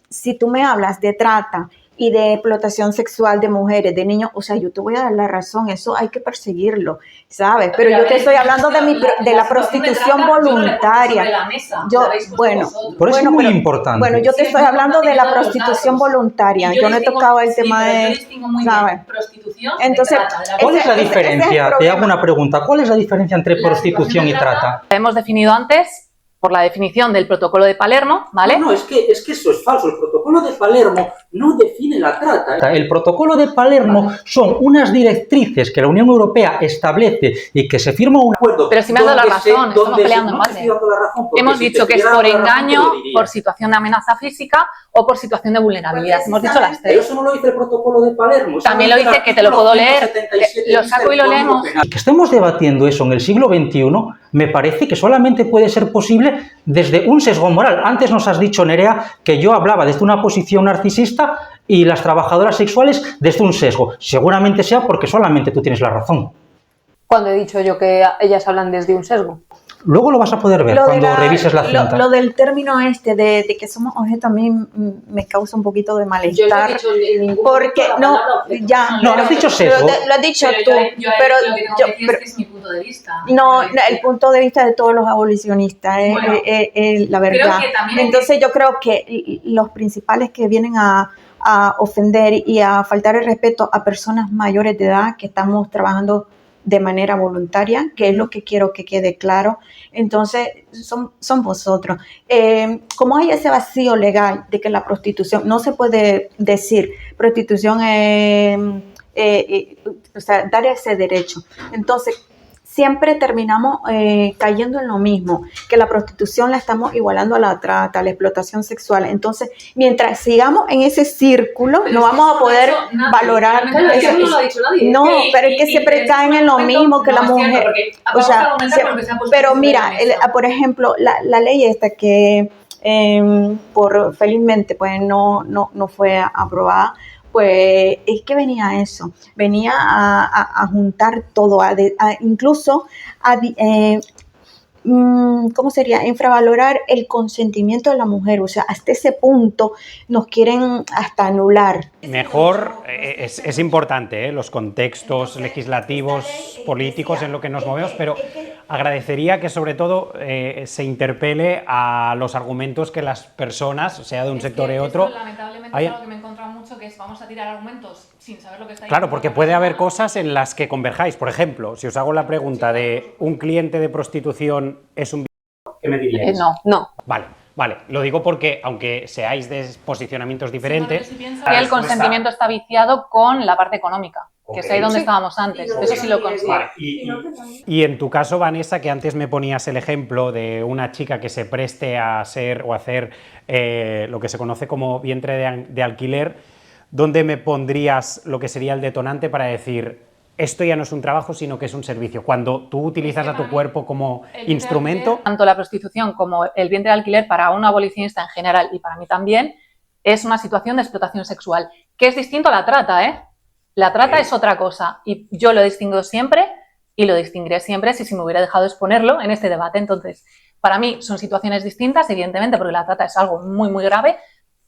si tú me hablas de trata y de explotación sexual de mujeres, de niños, o sea, yo te voy a dar la razón, eso hay que perseguirlo, ¿sabes? Pero yo te estoy hablando de la prostitución voluntaria. Bueno, Por eso bueno, es muy pero, importante. bueno, yo te estoy hablando de la prostitución voluntaria, yo no he tocado el tema de, ¿sabes? Entonces, ¿Cuál es la ese es el diferencia? Te problema. hago una pregunta. ¿Cuál es la diferencia entre prostitución y trata? La hemos definido antes por la definición del protocolo de Palermo, ¿vale? No, es que eso es falso. El protocolo de Palermo no define la trata. El protocolo de Palermo son unas directrices que la Unión Europea establece y que se firma un acuerdo. Pero si me has dado la razón, estamos peleando en balde. Hemos dicho que es por engaño, por situación de amenaza física o por situación de vulnerabilidad. Hemos dicho las Pero tres. eso no lo dice el protocolo de Palermo. También lo dice, que te lo puedo leer, lo saco y lo leemos. Que estemos debatiendo eso en el siglo XXI me parece que solamente puede ser posible desde un sesgo moral. Antes nos has dicho, Nerea, que yo hablaba desde una posición narcisista y las trabajadoras sexuales desde un sesgo. Seguramente sea porque solamente tú tienes la razón. Cuando he dicho yo que ellas hablan desde un sesgo. Luego lo vas a poder ver cuando revises la cinta. Lo del término de que somos objeto a mí me causa un poquito de malestar. Yo no he dicho ningún Porque no, ya. No, has dicho sesgo. Lo has dicho tú, pero es mi punto de vista. no, el punto de vista de todos los abolicionistas es la verdad. Entonces yo creo que los principales que vienen a ofender y a faltar el respeto a personas mayores de edad que estamos trabajando de manera voluntaria, que es lo que quiero que quede claro. Entonces, son vosotros. Como hay ese vacío legal de que la prostitución, no se puede decir prostitución, o sea, dar ese derecho. Entonces, siempre terminamos cayendo en lo mismo, que la prostitución la estamos igualando a la trata, a la explotación sexual. Entonces, mientras sigamos en ese círculo, no vamos a poder valorar. No, pero es que siempre caen en lo mismo que la mujer. O sea, pero mira, por ejemplo, la ley esta que felizmente pues no fue aprobada, pues es que venía eso, venía a juntar todo, incluso ¿cómo sería? Infravalorar el consentimiento de la mujer, o sea, hasta ese punto nos quieren hasta anular. Mejor, es importante, los contextos legislativos, políticos en lo que nos movemos, pero agradecería que sobre todo se interpele a los argumentos que las personas, sea de un sector u otro... Lamentablemente es algo que me he encontrado mucho, que es vamos a tirar argumentos sin saber lo que está diciendo. Claro, porque puede haber cosas en las que converjáis. Por ejemplo, si os hago la pregunta de ¿un cliente de prostitución es un... ¿Qué me diríais? No. Vale, lo digo porque aunque seáis de posicionamientos diferentes... Que el consentimiento está viciado con la parte económica, que es ahí donde estábamos antes, eso sí lo considero. Y en tu caso, Vanessa, que antes me ponías el ejemplo de una chica que se preste a ser o hacer lo que se conoce como vientre de alquiler, ¿dónde me pondrías lo que sería el detonante para decir esto ya no es un trabajo, sino que es un servicio? Cuando tú utilizas a tu cuerpo como instrumento... Tanto la prostitución como el vientre de alquiler para un abolicionista en general y para mí también es una situación de explotación sexual, que es distinto a la trata, ¿eh? La trata es otra cosa y yo lo distingo siempre y lo distinguiré siempre si me hubiera dejado exponerlo en este debate. Entonces, para mí son situaciones distintas, evidentemente, porque la trata es algo muy, muy grave,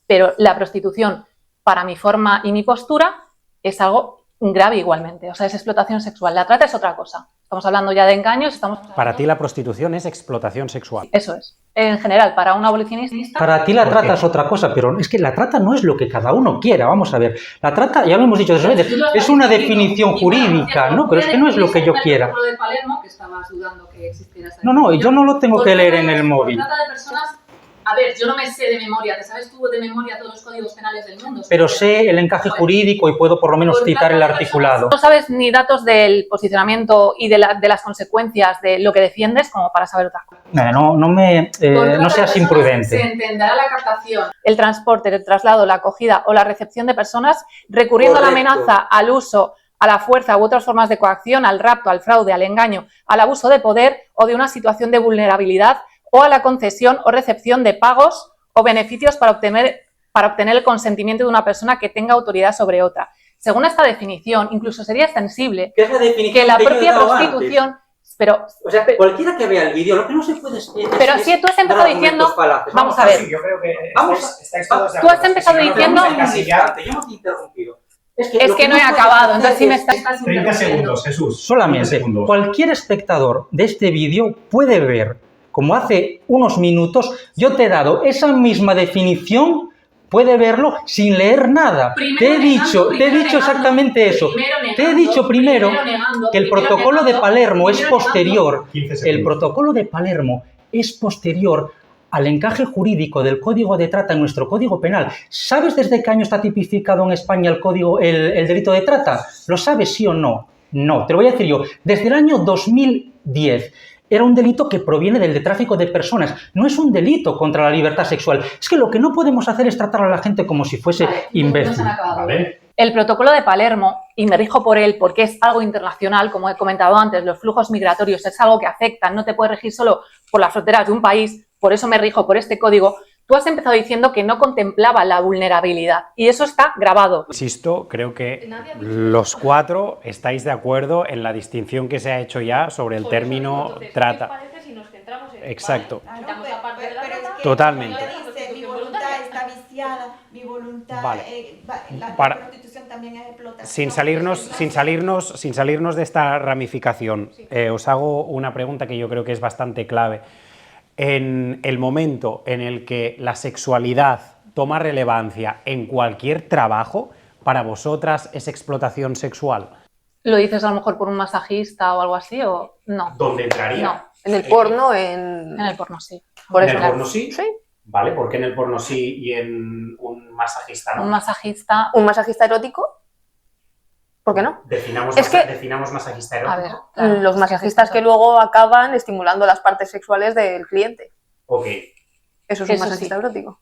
pero la prostitución, para mi forma y mi postura, es algo grave igualmente. O sea, es explotación sexual. La trata es otra cosa. Estamos hablando ya de engaños. Para ti la prostitución es explotación sexual. Eso es. En general, para un abolicionista... Para ti la trata es otra cosa, pero es que la trata no es lo que cada uno quiera. Vamos a ver, la trata, ya lo hemos dicho 2 veces, es una definición jurídica, ¿no? Pero es que no es lo que yo quiera. No, yo no lo tengo que leer en el móvil. Trata de personas... A ver, yo no me sé de memoria, ¿te sabes tú de memoria todos los códigos penales del mundo? Pero sé el encaje jurídico y puedo por lo menos citar el articulado. No sabes ni datos del posicionamiento y de las consecuencias de lo que defiendes como para saber otras cosas. No seas imprudente. Se entenderá la captación. El transporte, el traslado, la acogida o la recepción de personas recurriendo a la amenaza, al uso, a la fuerza u otras formas de coacción, al rapto, al fraude, al engaño, al abuso de poder o de una situación de vulnerabilidad o a la concesión o recepción de pagos o beneficios para obtener el consentimiento de una persona que tenga autoridad sobre otra. Según esta definición, incluso sería extensible que la propia prostitución Pero, O sea, cualquiera que vea el vídeo, lo que no se puede es pero si tú has empezado dar diciendo, argumentos falaces. vamos a ver, Sí, yo creo que Vamos, estáis todos de tú has acuerdo. empezado Si no, nos diciendo- vamos a encasillar. Yo no te he interrumpido. es lo que no he puedes acabado, hacer entonces si me es- estás 30 interrumpiendo. segundos, Jesús. 30 Solamente, segundos. cualquier espectador de este vídeo puede ver, como hace unos minutos, yo te he dado esa misma definición, puede verlo sin leer nada. Te he dicho exactamente eso. Te he dicho primero que el protocolo de Palermo es posterior. 15 segundos. El protocolo de Palermo es posterior al encaje jurídico del Código de Trata en nuestro Código Penal. ¿Sabes desde qué año está tipificado en España el delito de trata? ¿Lo sabes, sí o no? No, te lo voy a decir yo. Desde el año 2010 era un delito que proviene del de tráfico de personas. No es un delito contra la libertad sexual. Es que lo que no podemos hacer es tratar a la gente como si fuese imbécil. Vale. El protocolo de Palermo, y me rijo por él porque es algo internacional, como he comentado antes, los flujos migratorios es algo que afecta, no te puedes regir solo por las fronteras de un país, por eso me rijo por este código. Tú has empezado diciendo que no contemplaba la vulnerabilidad y eso está grabado. Insisto, creo que los cuatro estáis de acuerdo en la distinción que se ha hecho ya sobre el término trata. Exacto. Totalmente. Mi voluntad está viciada, mi voluntad, Vale. la Para- prostitución también es explotación. Sin salirnos de esta ramificación, os hago una pregunta que yo creo que es bastante clave. En el momento en el que la sexualidad toma relevancia en cualquier trabajo, ¿para vosotras es explotación sexual? ¿Lo dices a lo mejor por un masajista o algo así o no? ¿Dónde entraría? No, En el porno, en... en el porno sí. Por ¿En eso, el claro. porno sí? Sí. Vale, ¿por qué en el porno sí y en un masajista no? Un masajista, ¿Un masajista erótico? ¿Por qué no? Definamos, Es que- definamos masajista a ver, erótico. claro, Los masajistas que luego acaban estimulando las partes sexuales del cliente. Ok, Eso es un Eso masajista sí. erótico.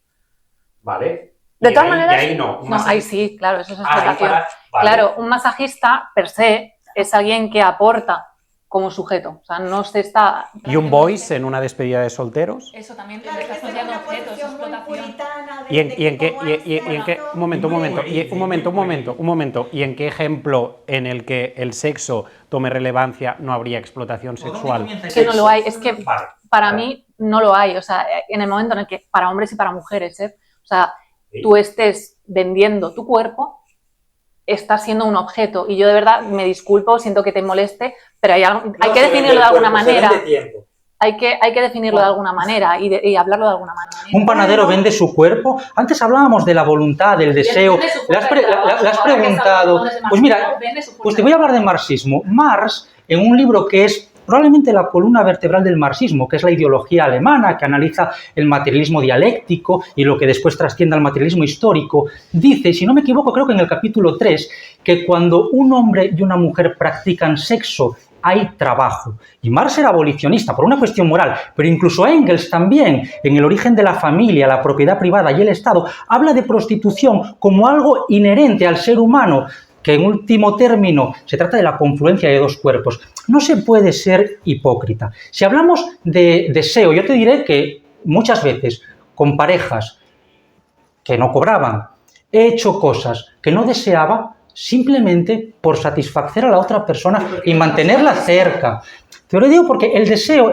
vale. De Y todas ahí- maneras- y ahí no. un No, ahí masajista- sí, claro, eso es ahí explotación. vale. Claro, un masajista per se es alguien que aporta como sujeto, o sea, no se está... ¿Y un voice en una despedida de solteros? Eso también Claro, es que esa es una posición muy puritana de- ¿Y en de qué, cómo y en qué, un momento, un momento, ¿y en qué ejemplo en el que el sexo tome relevancia no habría explotación sexual? Es que no lo hay, es que Vale, para vale. mí no lo hay, o sea, en el momento en el que para hombres y para mujeres, o sea, Sí. tú estés vendiendo tu cuerpo, estás siendo un objeto y yo de verdad me disculpo, siento que te moleste, pero hay que definirlo de alguna manera, hay que definirlo de alguna manera y hablarlo de alguna manera. Un panadero vende su cuerpo. Antes hablábamos de la voluntad, del deseo. Le has preguntado. Pues mira, pues te voy a hablar de marxismo. Marx, en un libro que es probablemente la columna vertebral del marxismo, que es la ideología alemana, que analiza el materialismo dialéctico y lo que después trasciende al materialismo histórico, dice, si no me equivoco, creo que en el capítulo 3, que cuando un hombre y una mujer practican sexo, hay trabajo. Y Marx era abolicionista por una cuestión moral, pero incluso Engels también, en El origen de la familia, la propiedad privada y el Estado, habla de prostitución como algo inherente al ser humano, que en último término se trata de la confluencia de dos cuerpos. No se puede ser hipócrita. Si hablamos de deseo, yo te diré que muchas veces con parejas que no cobraban, he hecho cosas que no deseaba simplemente por satisfacer a la otra persona y mantenerla cerca. Te lo digo porque el deseo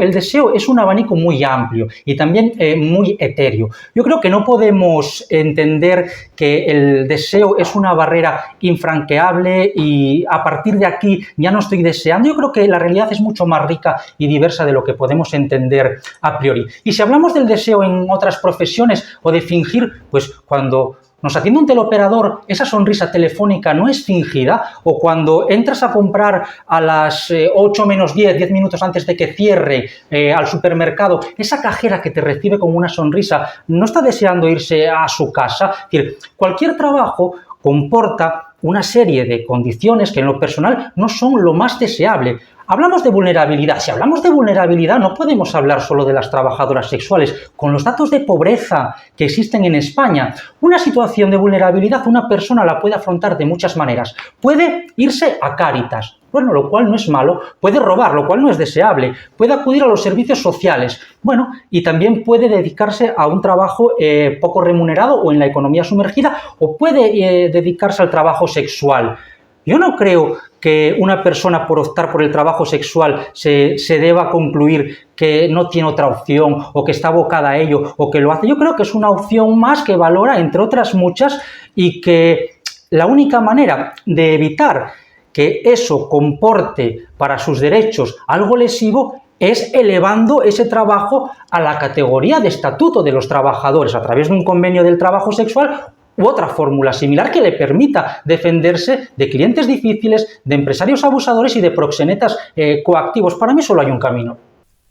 es un abanico muy amplio y también muy etéreo. Yo creo que no podemos entender que el deseo es una barrera infranqueable y a partir de aquí ya no estoy deseando. Yo creo que la realidad es mucho más rica y diversa de lo que podemos entender a priori. Y si hablamos del deseo en otras profesiones o de fingir, pues cuando nos atiende un teleoperador, esa sonrisa telefónica no es fingida, o cuando entras a comprar a las 8 menos 10 minutos antes de que cierre al supermercado, esa cajera que te recibe con una sonrisa no está deseando irse a su casa. Es decir, cualquier trabajo comporta una serie de condiciones que en lo personal no son lo más deseable. Hablamos de vulnerabilidad. Si hablamos de vulnerabilidad, no podemos hablar solo de las trabajadoras sexuales. Con los datos de pobreza que existen en España, una situación de vulnerabilidad una persona la puede afrontar de muchas maneras. Puede irse a Cáritas, bueno, lo cual no es malo. Puede robar, lo cual no es deseable. Puede acudir a los servicios sociales. Bueno, y también puede dedicarse a un trabajo poco remunerado o en la economía sumergida, o puede dedicarse al trabajo sexual. Yo no creo que una persona por optar por el trabajo sexual se deba concluir que no tiene otra opción o que está abocada a ello o que lo hace. Yo creo que es una opción más que valora, entre otras muchas, y que la única manera de evitar que eso comporte para sus derechos algo lesivo es elevando ese trabajo a la categoría de estatuto de los trabajadores a través de un convenio del trabajo sexual u otra fórmula similar que le permita defenderse de clientes difíciles, de empresarios abusadores y de proxenetas coactivos. Para mí solo hay un camino.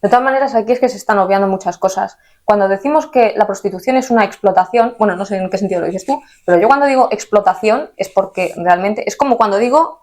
De todas maneras, aquí es que se están obviando muchas cosas. Cuando decimos que la prostitución es una explotación, bueno, no sé en qué sentido lo dices tú, pero yo cuando digo explotación es porque realmente es como cuando digo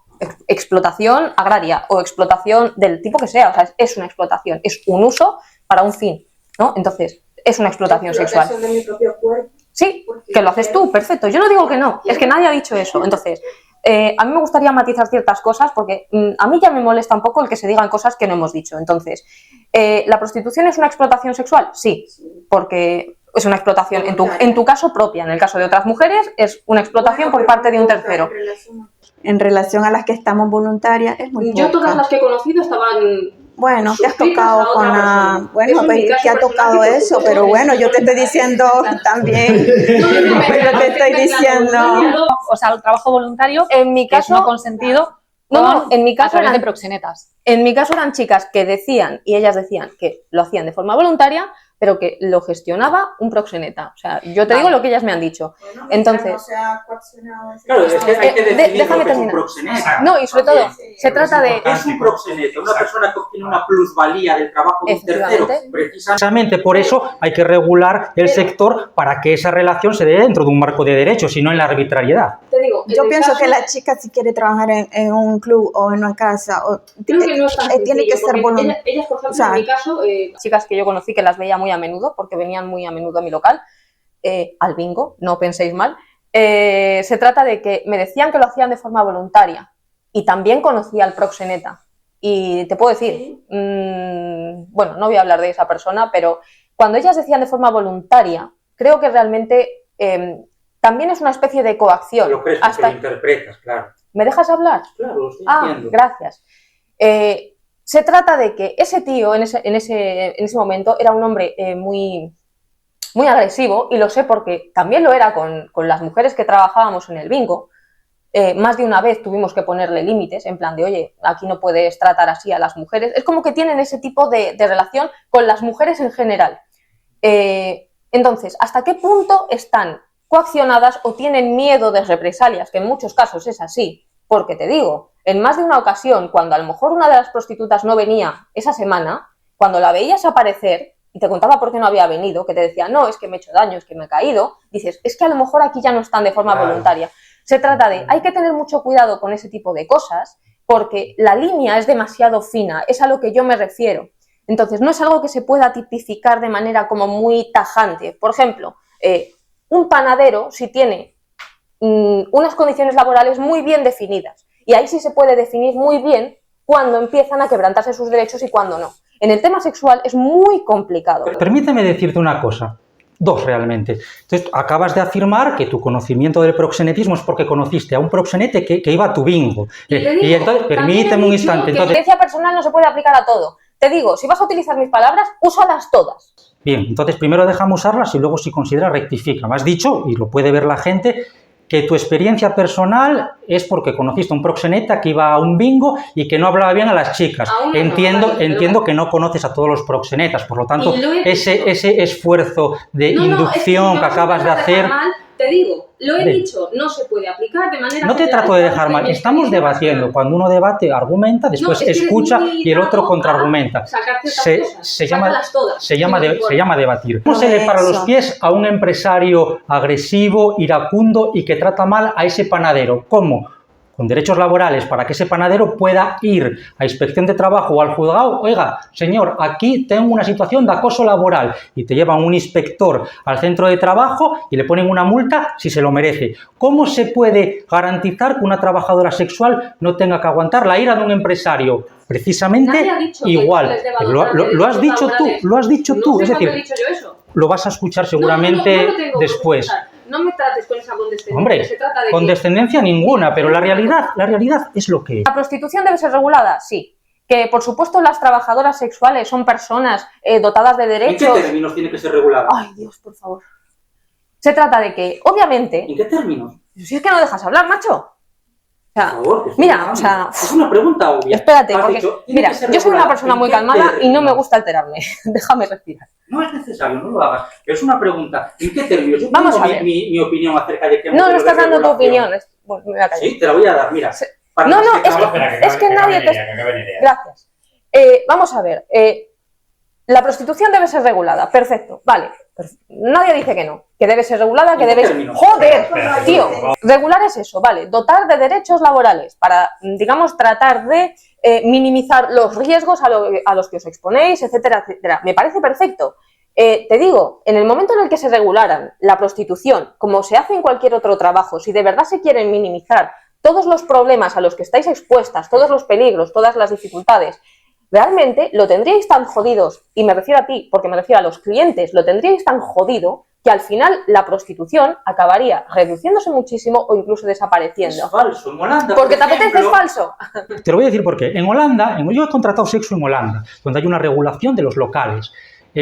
explotación agraria o explotación del tipo que sea, o sea, es una explotación, es un uso para un fin, ¿no? Entonces, es una explotación sexual. De mi propio cuerpo. Sí, que lo haces tú, perfecto. Yo no digo que no, es que nadie ha dicho eso. Entonces, a mí me gustaría matizar ciertas cosas porque a mí ya me molesta un poco el que se digan cosas que no hemos dicho. Entonces, ¿la prostitución es una explotación sexual? Sí, porque es una explotación en tu caso propia. En el caso de otras mujeres es una explotación por parte de un tercero. En relación a las que estamos voluntarias, es muy poca. Yo todas las que he conocido estaban... Bueno, te has tocado con la... Bueno, que ha tocado eso, pero bueno, yo te estoy diciendo también. Pero te estoy diciendo... O sea, el trabajo voluntario En mi que es caso... no consentido No, en mi a caso través de eran, proxenetas. en mi caso eran chicas que decían, y ellas decían que lo hacían de forma voluntaria, pero que lo gestionaba un proxeneta. O sea, yo te digo lo que ellas me han dicho. Entonces... Claro, es que hay que definir déjame lo que es un terminar. proxeneta. No, y sobre todo, se trata de... Es un proxeneta, una persona que obtiene una plusvalía del trabajo de un tercero. Efectivamente. Precisamente por eso hay que regular el sector para que esa relación se dé dentro de un marco de derechos y no en la arbitrariedad. Te digo, Yo pienso que la chica si quiere trabajar en un club o en una casa, creo que no es tan tiene que sencillo, ser porque voluntaria. ellas, por ejemplo, O sea, en mi caso, chicas que yo conocí que las veía muy a menudo, porque venían muy a menudo a mi local, al bingo, no penséis mal, se trata de que me decían que lo hacían de forma voluntaria y también conocía al proxeneta. Y te puedo decir, bueno, no voy a hablar de esa persona, pero cuando ellas decían de forma voluntaria, creo que realmente también es una especie de coacción. Lo crees porque lo interpretas, claro. ¿Me dejas hablar? Claro, lo estoy Ah, diciendo. gracias. Se trata de que ese tío en ese momento era un hombre muy, muy agresivo, y lo sé porque también lo era con las mujeres que trabajábamos en el bingo. Más de una vez tuvimos que ponerle límites, en plan de, oye, aquí no puedes tratar así a las mujeres. Es como que tienen ese tipo de relación con las mujeres en general. Entonces, ¿hasta qué punto están coaccionadas o tienen miedo de represalias? Que en muchos casos es así, porque te digo, en más de una ocasión, cuando a lo mejor una de las prostitutas no venía esa semana, cuando la veías aparecer y te contaba por qué no había venido, que te decía, no, es que me he hecho daño, es que me he caído, dices, es que a lo mejor aquí ya no están de forma voluntaria. Se trata de, hay que tener mucho cuidado con ese tipo de cosas, porque la línea es demasiado fina, es a lo que yo me refiero. Entonces, no es algo que se pueda tipificar de manera como muy tajante. Por ejemplo, un panadero, si tiene unas condiciones laborales muy bien definidas, y ahí sí se puede definir muy bien cuándo empiezan a quebrantarse sus derechos y cuándo no. En el tema sexual es muy complicado. Permíteme decirte una cosa. Dos, realmente. Entonces, acabas de afirmar que tu conocimiento del proxenetismo es porque conociste a un proxenete que iba a tu bingo. Y entonces, permíteme un instante. La Entonces, experiencia personal no se puede aplicar a todo. Te digo, si vas a utilizar mis palabras, úsalas todas. bien, entonces primero déjame usarlas y luego, si considera, rectifica. Me has dicho, y lo puede ver la gente, que tu experiencia personal es porque conociste a un proxeneta que iba a un bingo y que no hablaba bien a las chicas. Aún no, Entiendo que no conoces a todos los proxenetas, por lo tanto, Y lo he dicho. ese esfuerzo de inducción que acabas de hacer... Te digo, lo he Bien. dicho, no se puede aplicar de manera... No te trato de dejar mal, estamos debatiendo. Cuando uno debate, argumenta, después escucha y el otro contraargumenta. Se llama debatir. ¿Cómo se le para los pies a un empresario agresivo, iracundo y que trata mal a ese panadero? ¿Cómo? Con derechos laborales, para que ese panadero pueda ir a inspección de trabajo o al juzgado. Oiga, señor, aquí tengo una situación de acoso laboral, y te llevan un inspector al centro de trabajo y le ponen una multa si se lo merece. ¿Cómo se puede garantizar que una trabajadora sexual no tenga que aguantar la ira de un empresario? Precisamente igual. Lo has dicho tú, es decir, lo vas a escuchar seguramente después. no me trates con esa condescendencia. Hombre, Se trata de condescendencia ninguna, pero la realidad es lo que es. ¿La prostitución debe ser regulada? Sí. Que, por supuesto, las trabajadoras sexuales son personas dotadas de ¿En derechos... qué términos tiene que ser regulada? Ay, Dios, por favor. Se trata de que, obviamente... ¿En qué términos? Si es que no dejas hablar, macho. O sea, Por favor, que estoy mira, hablando. o sea... Es una pregunta obvia. Espérate, Has porque, dicho, tiene mira, que ser yo soy una regulada. persona ¿En muy qué calmada y no me términos? gusta alterarme. Déjame respirar. No es necesario, no lo hagas. Es una pregunta. ¿En qué términos? Yo Vamos tengo a ver. mi opinión acerca de qué No, no modelo de estás dando tu regulación. opinión. Bueno, me voy a callar. Sí, te la voy a dar, mira. Para No, los no, que es que- trabajan- es que nadie te- Gracias. Vamos a ver. La prostitución debe ser regulada. Perfecto. Vale. Nadie dice que no. Que debe ser regulada, que ¿En qué debe ser... términos? ¡Joder! Espera, Tío, regular es eso, ¿vale? Dotar de derechos laborales para, digamos, tratar de minimizar los riesgos a los que os exponéis, etcétera, etcétera. Me parece perfecto. Te digo, en el momento en el que se regularan la prostitución, como se hace en cualquier otro trabajo, si de verdad se quieren minimizar todos los problemas a los que estáis expuestas, todos los peligros, todas las dificultades, realmente lo tendríais tan jodidos, y me refiero a ti, porque me refiero a los clientes, lo tendríais tan jodido que al final la prostitución acabaría reduciéndose muchísimo o incluso desapareciendo. Es falso. En Holanda, Porque por te apetece, es ejemplo, falso. Te lo voy a decir porque en Holanda, yo he contratado sexo en Holanda, donde hay una regulación de los locales,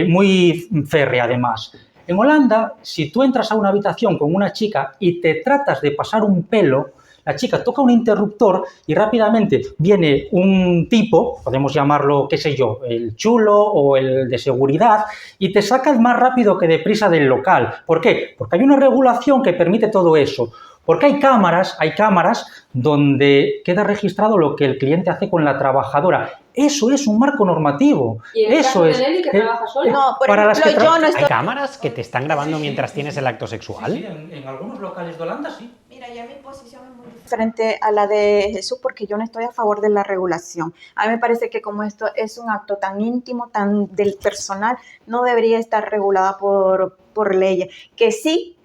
muy férrea además. En Holanda, si tú entras a una habitación con una chica y te tratas de pasar un pelo, la chica toca un interruptor y rápidamente viene un tipo, podemos llamarlo, qué sé yo, el chulo o el de seguridad, y te sacas más rápido que deprisa del local. ¿Por qué? Porque hay una regulación que permite todo eso. Porque hay cámaras donde queda registrado lo que el cliente hace con la trabajadora. Eso es un marco normativo. Y en el Eso caso de es. Nelly, que trabaja sola. No, por Para las ejemplo, que yo no ¿Hay estoy... cámaras que te están grabando mientras tienes el acto sexual? Sí, en algunos locales de Holanda sí. Mira, ya mi posición es muy diferente a la de Jesús porque yo no estoy a favor de la regulación. A mí me parece que como esto es un acto tan íntimo, tan del personal, no debería estar regulada por leyes. Que sí,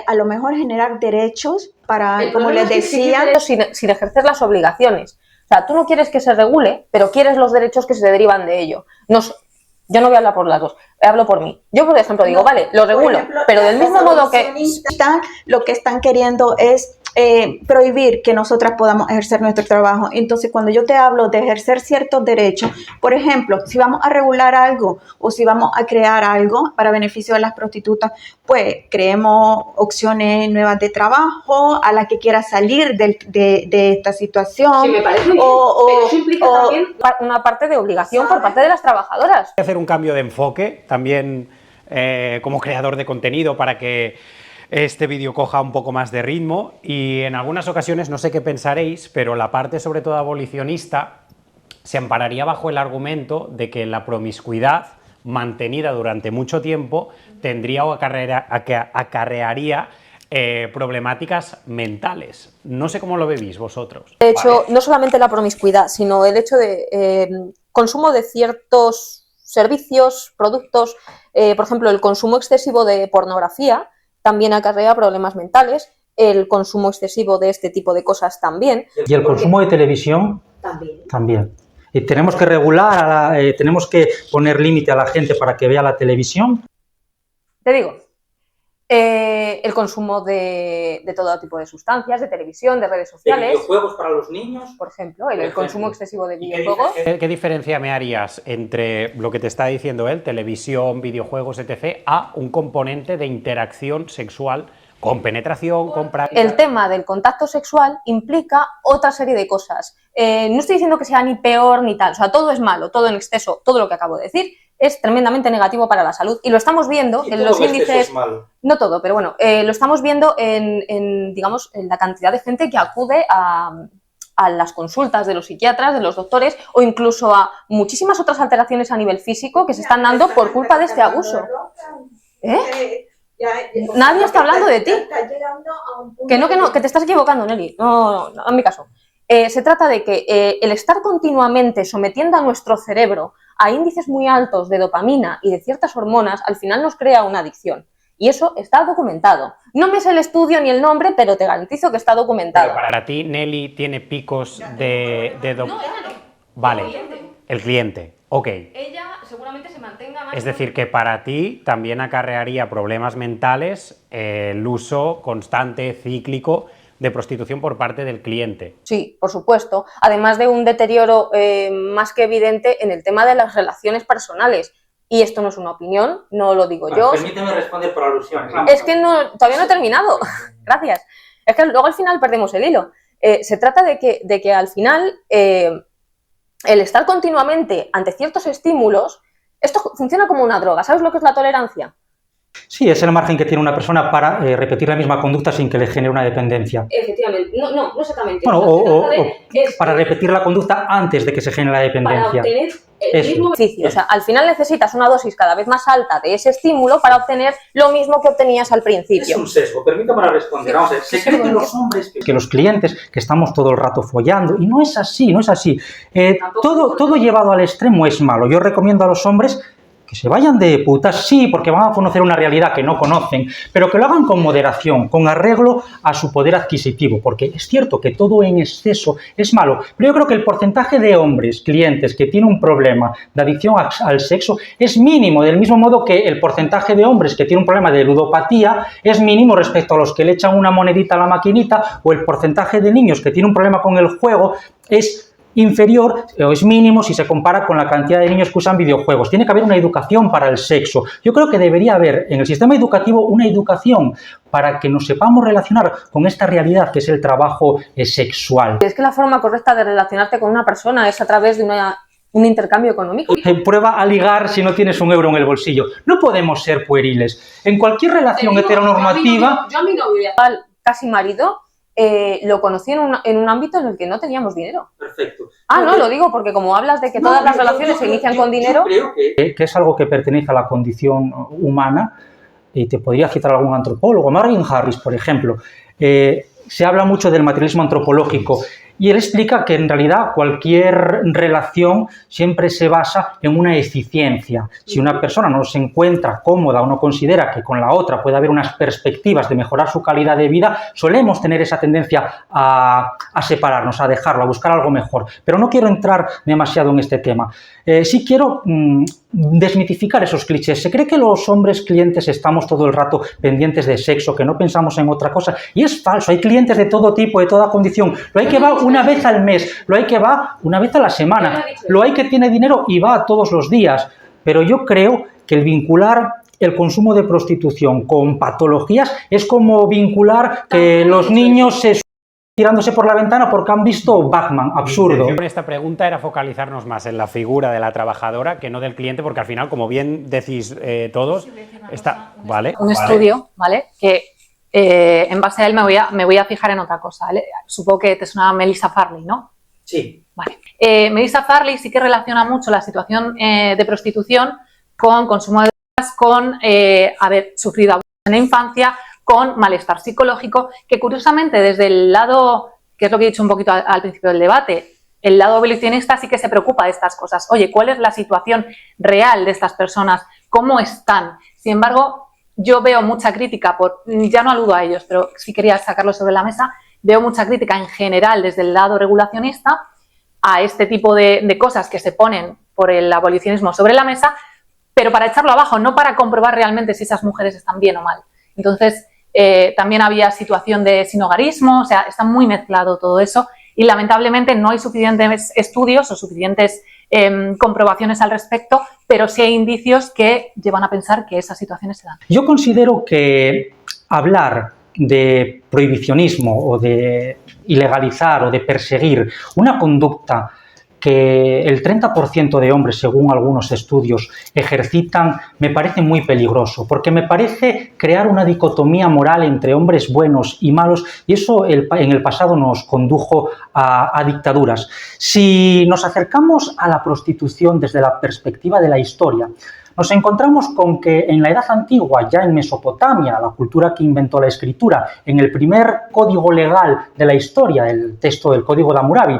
a lo mejor generar derechos para, El como problema les es que decía... exige sin ejercer las obligaciones. O sea, tú no quieres que se regule, pero quieres los derechos que se derivan de ello. Yo no voy a hablar por las dos, hablo por mí. Yo, por ejemplo, digo, vale, lo regulo, Por ejemplo, pero del mismo modo que... lo que están queriendo es prohibir que nosotras podamos ejercer nuestro trabajo. Entonces, cuando yo te hablo de ejercer ciertos derechos, por ejemplo, si vamos a regular algo o si vamos a crear algo para beneficio de las prostitutas, pues creemos opciones nuevas de trabajo a la que quiera salir de esta situación. Sí, me parece bien, pero eso implica también una parte de obligación por parte de las trabajadoras. Hacer un cambio de enfoque también como creador de contenido para que este vídeo coja un poco más de ritmo y en algunas ocasiones, no sé qué pensaréis, pero la parte sobre todo abolicionista se ampararía bajo el argumento de que la promiscuidad mantenida durante mucho tiempo tendría o acarrearía problemáticas mentales. No sé cómo lo veis vosotros. De hecho, no solamente la promiscuidad, sino el hecho de consumo de ciertos servicios, productos, por ejemplo, el consumo excesivo de pornografía también acarrea problemas mentales, el consumo excesivo de este tipo de cosas también. Y el consumo de televisión también. Y tenemos que regular, tenemos que poner límite a la gente para que vea la televisión. Te digo, el consumo de todo tipo de sustancias, de televisión, de redes ¿De sociales, videojuegos para los niños? por ejemplo, el consumo excesivo de ¿Y qué videojuegos. ¿Qué diferencia me harías entre lo que te está diciendo él, televisión, videojuegos, etc., a un componente de interacción sexual con penetración, con práctica? El tema del contacto sexual implica otra serie de cosas. No estoy diciendo que sea ni peor ni tal, o sea, todo es malo, todo en exceso, todo lo que acabo de decir es tremendamente negativo para la salud y lo estamos viendo Sí, en todo los exceso índices, es malo. no todo, pero bueno, lo estamos viendo digamos, en la cantidad de gente que acude a las consultas de los psiquiatras, de los doctores o incluso a muchísimas otras alteraciones a nivel físico que se están dando por culpa de este abuso. ¿Eh? Nadie está hablando de ti. Que no, que te estás equivocando, Nelly. No, en mi caso. Se trata de que el estar continuamente sometiendo a nuestro cerebro a índices muy altos de dopamina y de ciertas hormonas, al final nos crea una adicción. Y eso está documentado. No me sé el estudio ni el nombre, pero te garantizo que está documentado. Pero para ti, Nelly tiene picos de Vale, el cliente, ok. Ella seguramente se mantenga más. Es decir, que para ti también acarrearía problemas mentales el uso constante, cíclico, de prostitución por parte del cliente. Sí, por supuesto. Además de un deterioro más que evidente en el tema de las relaciones personales. Y esto no es una opinión, no lo digo yo. Permíteme responder por alusiones. Es que todavía no he terminado. Gracias. Es que luego al final perdemos el hilo. Se trata de que al final el estar continuamente ante ciertos estímulos, esto funciona como una droga. ¿Sabes lo que es la tolerancia? Sí, es el margen que tiene una persona para repetir la misma conducta sin que le genere una dependencia. Efectivamente. No exactamente. Bueno, para repetir la conducta antes de que se genere la dependencia. Para obtener el mismo beneficio. O sea, al final necesitas una dosis cada vez más alta de ese estímulo para obtener lo mismo que obtenías al principio. Es un sesgo, permítame responder. Vamos a ver, se cree que los hombres... Que los clientes, que estamos todo el rato follando, y no es así, no es así. Todo llevado al extremo es malo. Yo recomiendo a los hombres que se vayan de putas, sí, porque van a conocer una realidad que no conocen, pero que lo hagan con moderación, con arreglo a su poder adquisitivo, porque es cierto que todo en exceso es malo, pero yo creo que el porcentaje de hombres, clientes, que tiene un problema de adicción al sexo es mínimo, del mismo modo que el porcentaje de hombres que tiene un problema de ludopatía es mínimo respecto a los que le echan una monedita a la maquinita, o el porcentaje de niños que tiene un problema con el juego es inferior o es mínimo si se compara con la cantidad de niños que usan videojuegos. Tiene que haber una educación para el sexo. Yo creo que debería haber en el sistema educativo una educación para que nos sepamos relacionar con esta realidad que es el trabajo sexual. Es que la forma correcta de relacionarte con una persona es a través de un intercambio económico. Prueba a ligar si no tienes un euro en el bolsillo. No podemos ser pueriles. En cualquier relación heteronormativa... Yo a mi novio, casi marido, lo conocí en un ámbito en el que no teníamos dinero. Perfecto. No, lo digo porque como hablas de que todas las relaciones se inician con dinero... Yo creo que es algo que pertenece a la condición humana, y te podría citar algún antropólogo, Marvin Harris, por ejemplo. Se habla mucho del materialismo antropológico, y él explica que en realidad cualquier relación siempre se basa en una eficiencia. Si una persona no se encuentra cómoda o no considera que con la otra puede haber unas perspectivas de mejorar su calidad de vida, solemos tener esa tendencia a separarnos, a dejarlo, a buscar algo mejor. Pero no quiero entrar demasiado en este tema. Sí quiero desmitificar esos clichés. Se cree que los hombres clientes estamos todo el rato pendientes de sexo, que no pensamos en otra cosa, y es falso. Hay clientes de todo tipo, de toda condición. Lo hay que va una vez al mes, lo hay que va una vez a la semana, lo hay que tiene dinero y va todos los días. Pero yo creo que el vincular el consumo de prostitución con patologías es como vincular que los niños se tirándose por la ventana porque han visto Batman. Absurdo. Con esta pregunta era focalizarnos más en la figura de la trabajadora que no del cliente, porque al final, como bien decís todos, está... ¿Vale? Un estudio, ¿vale? Que en base a él me voy a fijar en otra cosa, ¿vale? Supongo que te suena Melissa Farley, ¿no? Sí. Vale. Melissa Farley sí que relaciona mucho la situación de prostitución con consumo de drogas, con haber sufrido abusos en la infancia, con malestar psicológico, que curiosamente desde el lado, que es lo que he dicho un poquito al principio del debate, el lado abolicionista sí que se preocupa de estas cosas. Oye, ¿cuál es la situación real de estas personas? ¿Cómo están? Sin embargo, yo veo mucha crítica, ya no aludo a ellos, pero sí quería sacarlo sobre la mesa, veo mucha crítica en general desde el lado regulacionista a este tipo de cosas que se ponen por el abolicionismo sobre la mesa, pero para echarlo abajo, no para comprobar realmente si esas mujeres están bien o mal. Entonces, también había situación de sinhogarismo, o sea, está muy mezclado todo eso y lamentablemente no hay suficientes estudios o suficientes comprobaciones al respecto, pero sí hay indicios que llevan a pensar que esas situaciones se dan. Yo considero que hablar de prohibicionismo o de ilegalizar o de perseguir una conducta que el 30% de hombres, según algunos estudios, ejercitan, me parece muy peligroso, porque me parece crear una dicotomía moral entre hombres buenos y malos, y eso en el pasado nos condujo a dictaduras. Si nos acercamos a la prostitución desde la perspectiva de la historia, nos encontramos con que en la Edad Antigua, ya en Mesopotamia, la cultura que inventó la escritura, en el primer código legal de la historia, el texto del Código de Hammurabi,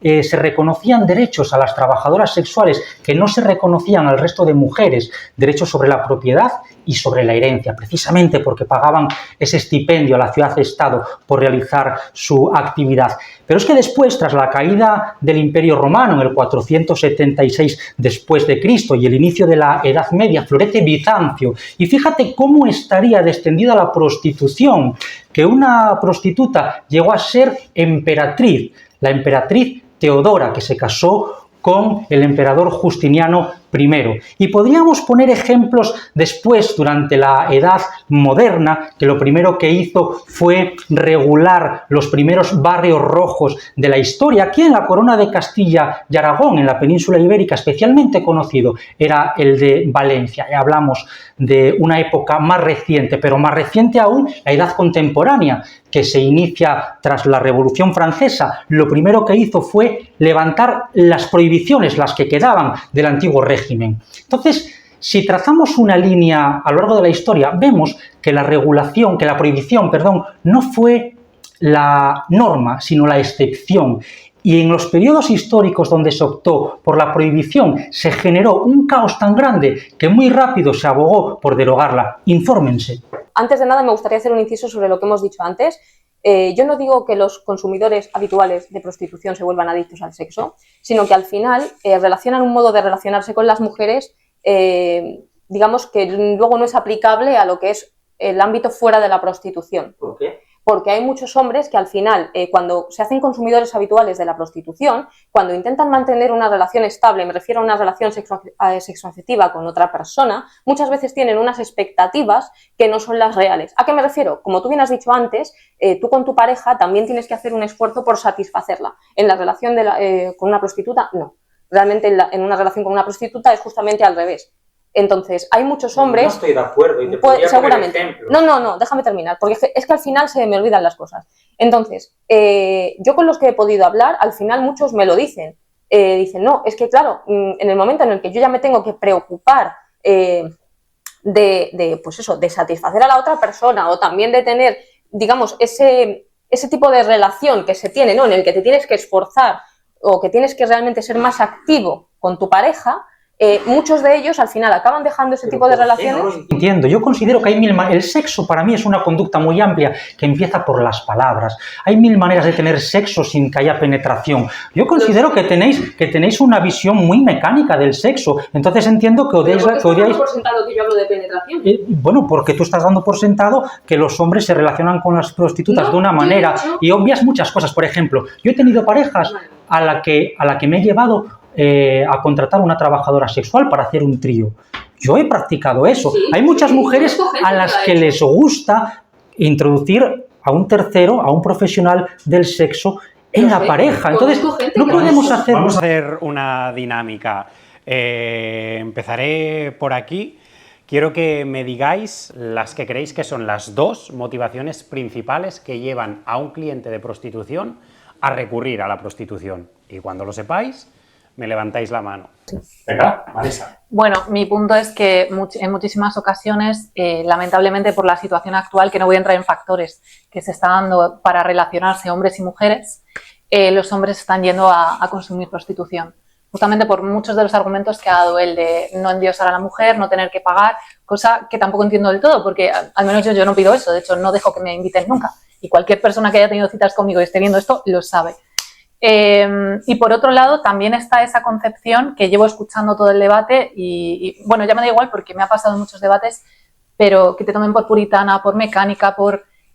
se reconocían derechos a las trabajadoras sexuales que no se reconocían al resto de mujeres, derechos sobre la propiedad y sobre la herencia, precisamente porque pagaban ese estipendio a la ciudad-estado por realizar su actividad. Pero es que después, tras la caída del Imperio Romano en el 476 después de Cristo y el inicio de la Edad Media, florece Bizancio. Y fíjate cómo estaría descendida la prostitución, que una prostituta llegó a ser emperatriz, la emperatriz Teodora, que se casó con el emperador Justiniano I. Y podríamos poner ejemplos después, durante la Edad Moderna, que lo primero que hizo fue regular los primeros barrios rojos de la historia. Aquí en la Corona de Castilla y Aragón, en la península ibérica, especialmente conocido era el de Valencia. Y hablamos de una época más reciente, pero más reciente aún, la Edad Contemporánea, que se inicia tras la Revolución Francesa. Lo primero que hizo fue levantar las prohibiciones, las que quedaban del antiguo régimen. Entonces, si trazamos una línea a lo largo de la historia, vemos que la prohibición, no fue la norma, sino la excepción. Y en los periodos históricos donde se optó por la prohibición, se generó un caos tan grande que muy rápido se abogó por derogarla. Infórmense. Antes de nada, me gustaría hacer un inciso sobre lo que hemos dicho antes. Yo no digo que los consumidores habituales de prostitución se vuelvan adictos al sexo, sino que al final relacionan un modo de relacionarse con las mujeres, digamos que luego no es aplicable a lo que es el ámbito fuera de la prostitución. ¿Por qué? Porque hay muchos hombres que al final, cuando se hacen consumidores habituales de la prostitución, cuando intentan mantener una relación estable, me refiero a una relación sexoafectiva con otra persona, muchas veces tienen unas expectativas que no son las reales. ¿A qué me refiero? Como tú bien has dicho antes, tú con tu pareja también tienes que hacer un esfuerzo por satisfacerla. En la relación con una prostituta, no. Realmente en una relación con una prostituta es justamente al revés. Entonces, hay muchos hombres... No estoy de acuerdo y te podría seguramente. poner ejemplos. No, déjame terminar, porque es que al final se me olvidan las cosas. Entonces, yo con los que he podido hablar, al final muchos me lo dicen. Dicen, no, es que claro, en el momento en el que yo ya me tengo que preocupar de satisfacer a la otra persona o también de tener, digamos, ese tipo de relación que se tiene, ¿no? En el que te tienes que esforzar o que tienes que realmente ser más activo con tu pareja, muchos de ellos al final acaban dejando ese tipo de relaciones. Entiendo, yo considero que hay el sexo para mí es una conducta muy amplia que empieza por las palabras. Hay mil maneras de tener sexo sin que haya penetración. Yo considero que tenéis una visión muy mecánica del sexo, entonces entiendo que odiáis... ¿Por sentado que yo hablo de penetración? Bueno, porque tú estás dando por sentado que los hombres se relacionan con las prostitutas de una manera y obvias muchas cosas. Por ejemplo, yo he tenido parejas a la que me he llevado a contratar una trabajadora sexual para hacer un trío. Yo he practicado eso. Sí, hay muchas mujeres a las que les gusta introducir a un tercero, a un profesional del sexo en la pareja. Entonces, no podemos hacer... Vamos a hacer una dinámica. Empezaré por aquí. Quiero que me digáis las que creéis que son las dos motivaciones principales que llevan a un cliente de prostitución a recurrir a la prostitución. Y cuando lo sepáis, me levantáis la mano. Venga, Marisa. Bueno, mi punto es que en muchísimas ocasiones, lamentablemente por la situación actual, que no voy a entrar en factores que se está dando para relacionarse hombres y mujeres, los hombres están yendo a consumir prostitución. Justamente por muchos de los argumentos que ha dado él de no endiosar a la mujer, no tener que pagar, cosa que tampoco entiendo del todo, porque al menos yo no pido eso, de hecho no dejo que me inviten nunca. Y cualquier persona que haya tenido citas conmigo y esté viendo esto, lo sabe. Y por otro lado también está esa concepción que llevo escuchando todo el debate y bueno, ya me da igual porque me ha pasado en muchos debates, pero que te tomen por puritana, por mecánica,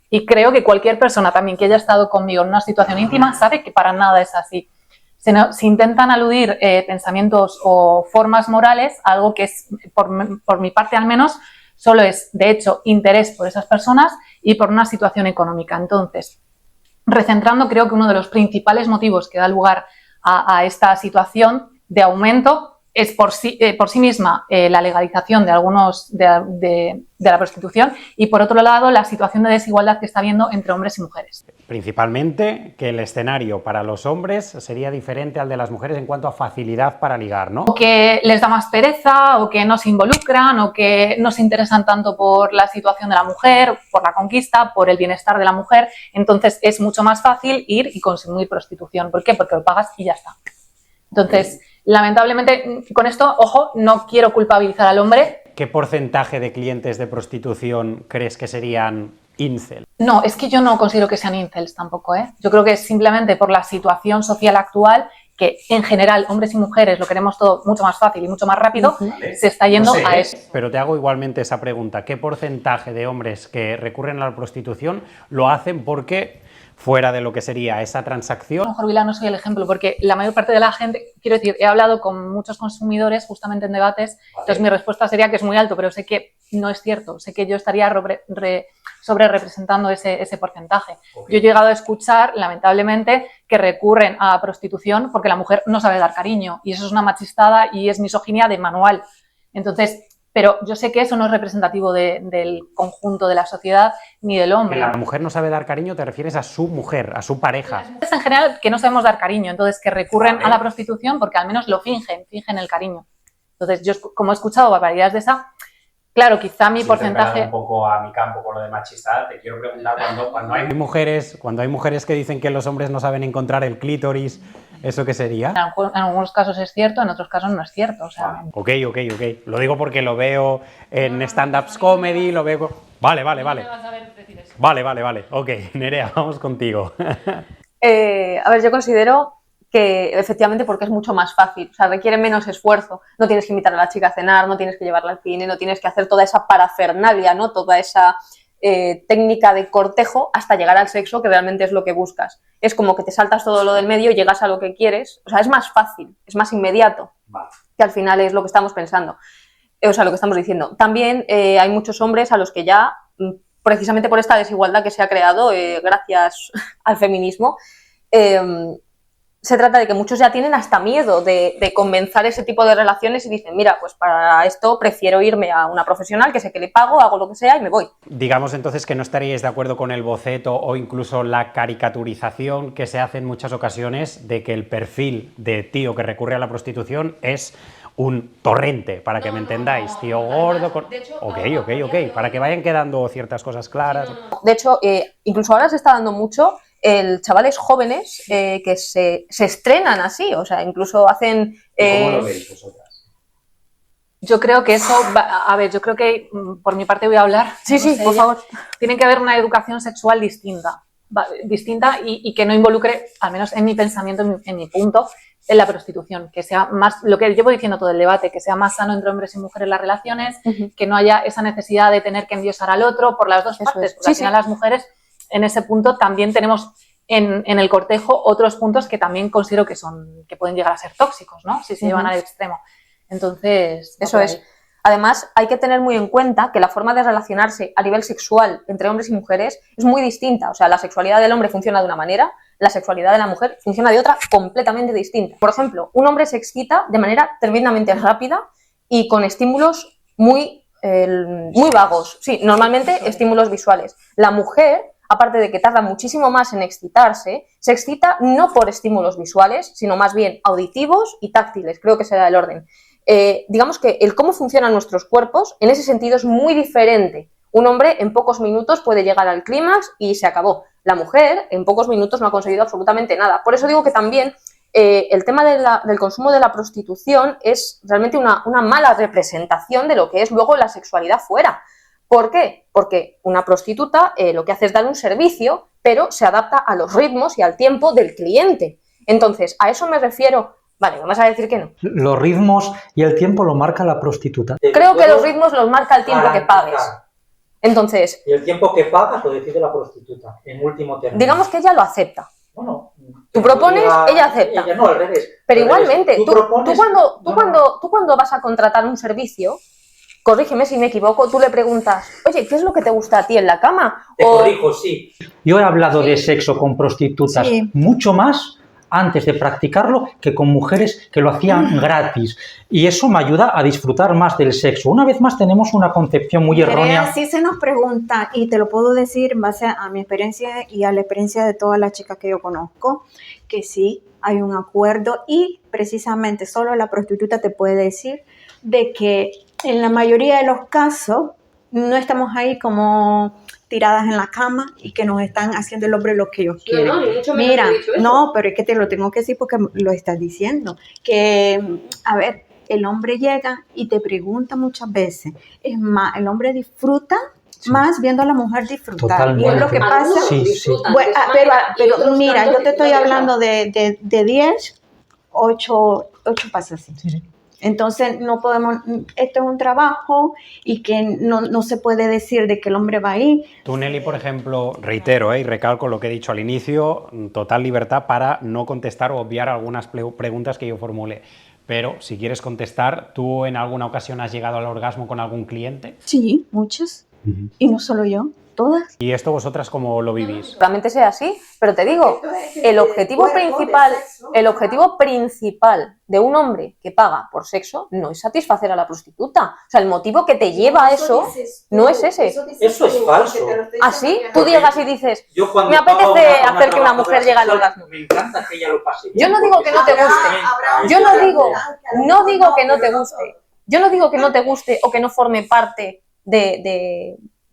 y creo que cualquier persona también que haya estado conmigo en una situación íntima sabe que para nada es así. Se intentan aludir pensamientos o formas morales, algo que es, por mi parte al menos, solo es de hecho interés por esas personas y por una situación económica. Entonces, recentrando, creo que uno de los principales motivos que da lugar a esta situación de aumento es por sí misma la legalización de algunos de la prostitución y, por otro lado, la situación de desigualdad que está habiendo entre hombres y mujeres. Principalmente que el escenario para los hombres sería diferente al de las mujeres en cuanto a facilidad para ligar, ¿no? O que les da más pereza, o que no se involucran, o que no se interesan tanto por la situación de la mujer, por la conquista, por el bienestar de la mujer. Entonces es mucho más fácil ir y consumir prostitución. ¿Por qué? Porque lo pagas y ya está. Entonces, lamentablemente, con esto, ojo, no quiero culpabilizar al hombre. ¿Qué porcentaje de clientes de prostitución crees que serían incel? No, es que yo no considero que sean incels tampoco, ¿eh? Yo creo que es simplemente por la situación social actual, que en general hombres y mujeres lo queremos todo mucho más fácil y mucho más rápido, se está yendo a eso. Pero te hago igualmente esa pregunta. ¿Qué porcentaje de hombres que recurren a la prostitución lo hacen porque, fuera de lo que sería esa transacción? A lo mejor, Vila, no soy el ejemplo, porque la mayor parte de la gente, quiero decir, he hablado con muchos consumidores justamente en debates, entonces mi respuesta sería que es muy alto, pero sé que no es cierto, sé que yo estaría sobre representando ese porcentaje. Yo he llegado a escuchar, lamentablemente, que recurren a prostitución porque la mujer no sabe dar cariño, y eso es una machistada y es misoginia de manual. Entonces, pero yo sé que eso no es representativo del conjunto de la sociedad ni del hombre. Que la mujer no sabe dar cariño, te refieres a su mujer, a su pareja. Las mujeres en general que no sabemos dar cariño, entonces que recurren a la prostitución porque al menos lo fingen el cariño. Entonces yo, como he escuchado barbaridades de esa, claro, quizá mi porcentaje... un poco a mi campo con lo de machistada, te quiero preguntar cuando hay Cuando hay mujeres que dicen que los hombres no saben encontrar el clítoris, ¿eso qué sería? En algunos casos es cierto, en otros casos no es cierto. O sea, Ok. Lo digo porque lo veo en stand-ups comedy, lo veo... Vale. Vale. Ok, Nerea, vamos contigo. A ver, yo considero que efectivamente porque es mucho más fácil, o sea, requiere menos esfuerzo. No tienes que invitar a la chica a cenar, no tienes que llevarla al cine, no tienes que hacer toda esa parafernalia, ¿no? Toda esa técnica de cortejo hasta llegar al sexo, que realmente es lo que buscas. Es como que te saltas todo lo del medio y llegas a lo que quieres. O sea, es más fácil, es más inmediato, que al final es lo que estamos pensando, o sea, lo que estamos diciendo. También hay muchos hombres a los que ya, precisamente por esta desigualdad que se ha creado gracias al feminismo, se trata de que muchos ya tienen hasta miedo de comenzar ese tipo de relaciones y dicen, mira, pues para esto prefiero irme a una profesional que sé que le pago, hago lo que sea y me voy. Digamos entonces que no estaríais de acuerdo con el boceto o incluso la caricaturización que se hace en muchas ocasiones de que el perfil de tío que recurre a la prostitución es un torrente, para que me entendáis, tío gordo... Ok, para que vayan quedando ciertas cosas claras. De hecho, incluso ahora se está dando mucho el chavales jóvenes que se estrenan así, o sea, incluso hacen... ¿Cómo lo veis vosotras? yo creo que eso, a ver, yo creo que por mi parte voy a hablar. Sí, por favor. Tiene que haber una educación sexual distinta y que no involucre, al menos en mi pensamiento, en mi punto, en la prostitución, que sea más, lo que llevo diciendo todo el debate, que sea más sano entre hombres y mujeres las relaciones, que no haya esa necesidad de tener que endiosar al otro por las dos partes, porque al final las mujeres en ese punto también tenemos en el cortejo otros puntos que también considero que pueden llegar a ser tóxicos, ¿no? Si se llevan al extremo. Entonces, eso es. Además, hay que tener muy en cuenta que la forma de relacionarse a nivel sexual entre hombres y mujeres es muy distinta. O sea, la sexualidad del hombre funciona de una manera, la sexualidad de la mujer funciona de otra completamente distinta. Por ejemplo, un hombre se excita de manera tremendamente rápida y con estímulos muy vagos. Sí, normalmente estímulos visuales. La mujer, aparte de que tarda muchísimo más en excitarse, se excita no por estímulos visuales, sino más bien auditivos y táctiles. Creo que será el orden. Digamos que el cómo funcionan nuestros cuerpos en ese sentido es muy diferente. Un hombre en pocos minutos puede llegar al clímax y se acabó. La mujer en pocos minutos no ha conseguido absolutamente nada. Por eso digo que también el tema del consumo de la prostitución es realmente una mala representación de lo que es luego la sexualidad fuera. ¿Por qué? Porque una prostituta lo que hace es dar un servicio, pero se adapta a los ritmos y al tiempo del cliente. Entonces, a eso me refiero. Vale, vamos a decir que no. Los ritmos y el tiempo lo marca la prostituta. Creo que los ritmos los marca el tiempo que pagues. Entonces... Y el tiempo que pagas lo decide la prostituta, en último término. Digamos que ella lo acepta. Bueno, tú propones, ella acepta. Ella no, al revés. Pero igualmente, tú cuando vas a contratar un servicio, corrígeme si me equivoco, tú le preguntas, oye, ¿qué es lo que te gusta a ti en la cama? Te corrijo, sí. Yo he hablado de sexo con prostitutas mucho más antes de practicarlo que con mujeres que lo hacían gratis. Y eso me ayuda a disfrutar más del sexo. Una vez más tenemos una concepción muy errónea. Sí se nos pregunta, y te lo puedo decir en base a mi experiencia y a la experiencia de todas las chicas que yo conozco, que sí hay un acuerdo y precisamente solo la prostituta te puede decir de que en la mayoría de los casos no estamos ahí como tiradas en la cama y que nos están haciendo el hombre lo que ellos quieren. No, ni mucho menos Mira, he dicho eso. no, pero es que te lo tengo que decir porque lo estás diciendo. Que, a ver, el hombre llega y te pregunta muchas veces. Es más, el hombre disfruta más viendo a la mujer disfrutar. Totalmente. Y es lo que pasa. Sí, sí. Bueno, pero mira, yo te estoy hablando de 10, 8 pasa así. Sí, sí. Entonces no podemos, esto es un trabajo y que no se puede decir de que el hombre va ahí. Tú, Nelly, por ejemplo, reitero y recalco lo que he dicho al inicio, total libertad para no contestar o obviar algunas preguntas que yo formule. Pero si quieres contestar, ¿tú en alguna ocasión has llegado al orgasmo con algún cliente? Sí, muchos. Y no solo yo, todas. ¿Y esto vosotras cómo lo vivís? Realmente sea así, pero te digo, el objetivo principal de un hombre que paga por sexo no es satisfacer a la prostituta. O sea, el motivo que te lleva a eso no es ese. Eso es falso. Así, tú llegas y dices, Yo cuando me pago apetece una hacer que una mujer trabajadora llegue al sexual, orgasmo. Me encanta que ella lo pase bien. Yo no digo que no te guste. Yo no digo que no te guste. Yo no digo que no te guste o que no forme parte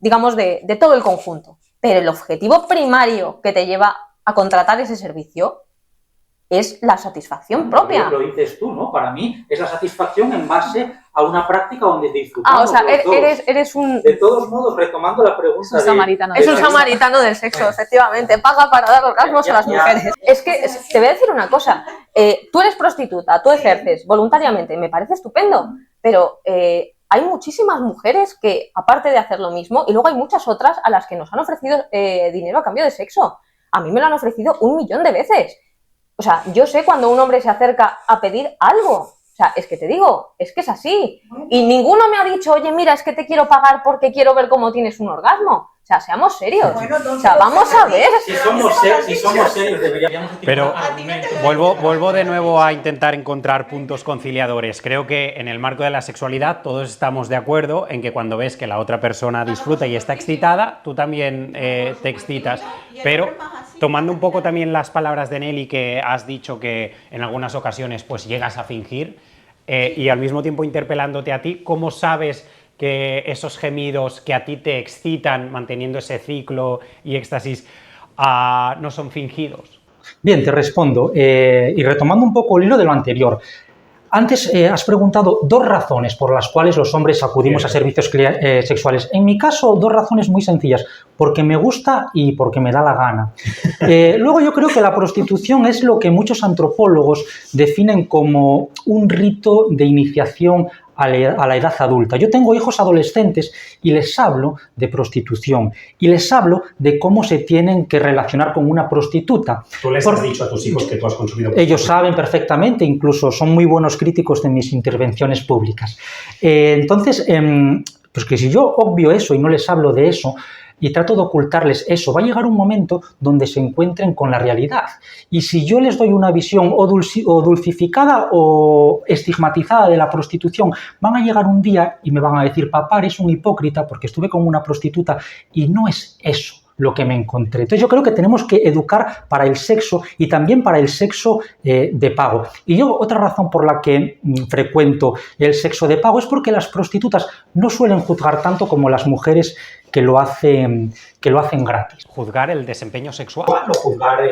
digamos, de todo el conjunto. Pero el objetivo primario que te lleva a contratar ese servicio es la satisfacción propia. Lo dices tú, ¿no? Para mí es la satisfacción en base a una práctica donde disfrutamos. O sea, los dos. eres un... De todos modos, retomando la pregunta Es un samaritano. Es un samaritano del sexo, efectivamente. Paga para dar orgasmos a las mujeres. Es que te voy a decir una cosa. Tú eres prostituta, tú ejerces voluntariamente, me parece estupendo, pero hay muchísimas mujeres que, aparte de hacer lo mismo, y luego hay muchas otras a las que nos han ofrecido dinero a cambio de sexo. A mí me lo han ofrecido 1.000.000 de veces. O sea, yo sé cuando un hombre se acerca a pedir algo. O sea, es que te digo, es que es así. Y ninguno me ha dicho, oye, mira, es que te quiero pagar porque quiero ver cómo tienes un orgasmo. O sea, seamos serios. O sea, vamos a ver. Si somos serios, deberíamos Pero vuelvo de nuevo a intentar encontrar puntos conciliadores. Creo que en el marco de la sexualidad todos estamos de acuerdo en que cuando ves que la otra persona disfruta y está excitada, tú también te excitas. Pero tomando un poco también las palabras de Nelly, que has dicho que en algunas ocasiones pues llegas a fingir, y al mismo tiempo interpelándote a ti, ¿cómo sabes que esos gemidos que a ti te excitan manteniendo ese ciclo y éxtasis no son fingidos? Bien, te respondo. Y retomando un poco el hilo de lo anterior. Antes has preguntado 2 razones por las cuales los hombres acudimos a servicios sexuales. En mi caso, 2 razones muy sencillas. Porque me gusta y porque me da la gana. Luego yo creo que la prostitución es lo que muchos antropólogos definen como un rito de iniciación a la edad adulta. Yo tengo hijos adolescentes y les hablo de prostitución y les hablo de cómo se tienen que relacionar con una prostituta. ¿Tú les has dicho a tus hijos que tú has consumido? Ellos saben perfectamente, incluso son muy buenos críticos de mis intervenciones públicas. Entonces, pues que si yo obvio eso y no les hablo de eso, y trato de ocultarles eso, va a llegar un momento donde se encuentren con la realidad. Y si yo les doy una visión o dulcificada o estigmatizada de la prostitución, van a llegar un día y me van a decir, papá, eres un hipócrita porque estuve con una prostituta y no es eso lo que me encontré. Entonces yo creo que tenemos que educar para el sexo y también para el sexo de pago. Y yo otra razón por la que frecuento el sexo de pago es porque las prostitutas no suelen juzgar tanto como las mujeres que lo hacen gratis. ¿Juzgar el desempeño sexual?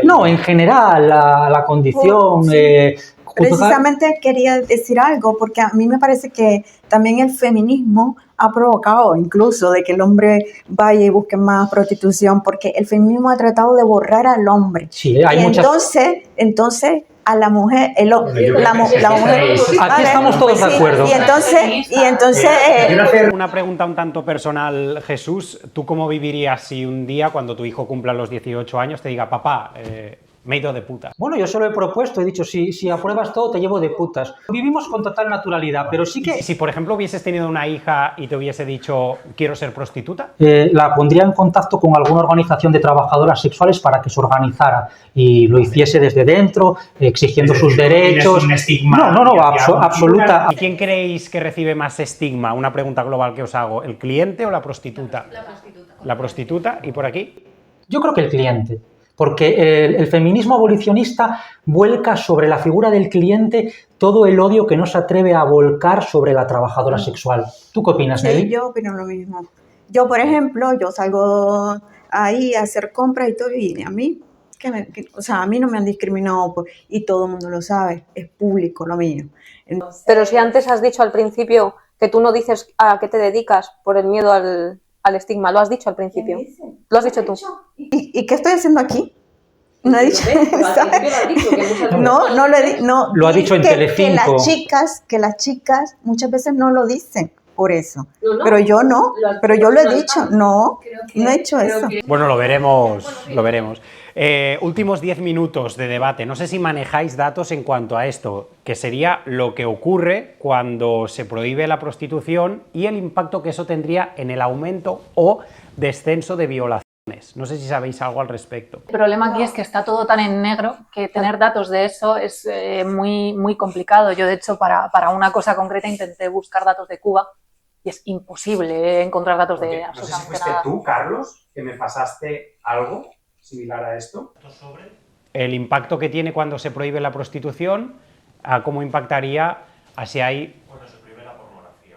No, en general, la condición... Sí. Precisamente quería decir algo, porque a mí me parece que también el feminismo ha provocado incluso de que el hombre vaya y busque más prostitución, porque el feminismo ha tratado de borrar al hombre. Sí, hay y muchas... entonces a la mujer, la mujer... Aquí estamos todos de acuerdo. Y entonces Quiero hacer una pregunta un tanto personal, Jesús. ¿Tú cómo vivirías si un día, cuando tu hijo cumpla los 18 años, te diga, papá, Me he ido de putas. Bueno, yo se lo he propuesto, he dicho, si apruebas todo te llevo de putas. Vivimos con total naturalidad, pero sí que... Si, por ejemplo, hubieses tenido una hija y te hubiese dicho, quiero ser prostituta. La pondría en contacto con alguna organización de trabajadoras sexuales para que se organizara y lo hiciese desde dentro, exigiendo sus derechos. Un estigma absoluta. ¿Y quién creéis que recibe más estigma? Una pregunta global que os hago. ¿El cliente o la prostituta? La prostituta. La prostituta. ¿Y por aquí? Yo creo que el cliente. Porque el feminismo abolicionista vuelca sobre la figura del cliente todo el odio que no se atreve a volcar sobre la trabajadora sexual. ¿Tú qué opinas, Nelly? Sí, yo opino lo mismo. Yo, por ejemplo, yo salgo ahí a hacer compras y todo, y a mí, a mí no me han discriminado y todo el mundo lo sabe, es público lo mío. Entonces, Pero si antes has dicho al principio que tú no dices a qué te dedicas por el miedo al estigma, lo has dicho al principio. Lo has dicho tú. ¿Y qué estoy haciendo aquí? No he dicho eso. No lo he dicho. No, Lo ha dicho en Telecinco. Que las chicas muchas veces no lo dicen por eso. No. Pero yo no. Pero yo lo he dicho. No he hecho eso. Bueno, lo veremos. Últimos 10 minutos de debate. No sé si manejáis datos en cuanto a esto, que sería lo que ocurre cuando se prohíbe la prostitución y el impacto que eso tendría en el aumento o descenso de violaciones. No sé si sabéis algo al respecto. El problema aquí es que está todo tan en negro que tener datos de eso es muy, muy complicado. Yo, de hecho, para una cosa concreta intenté buscar datos de Cuba y es imposible encontrar datos de No sé si absolutamente fuiste nada. tú, Carlos, que me pasaste algo similar a esto. El impacto que tiene cuando se prohíbe la prostitución, a cómo impactaría si hay... Cuando se prohíbe la pornografía.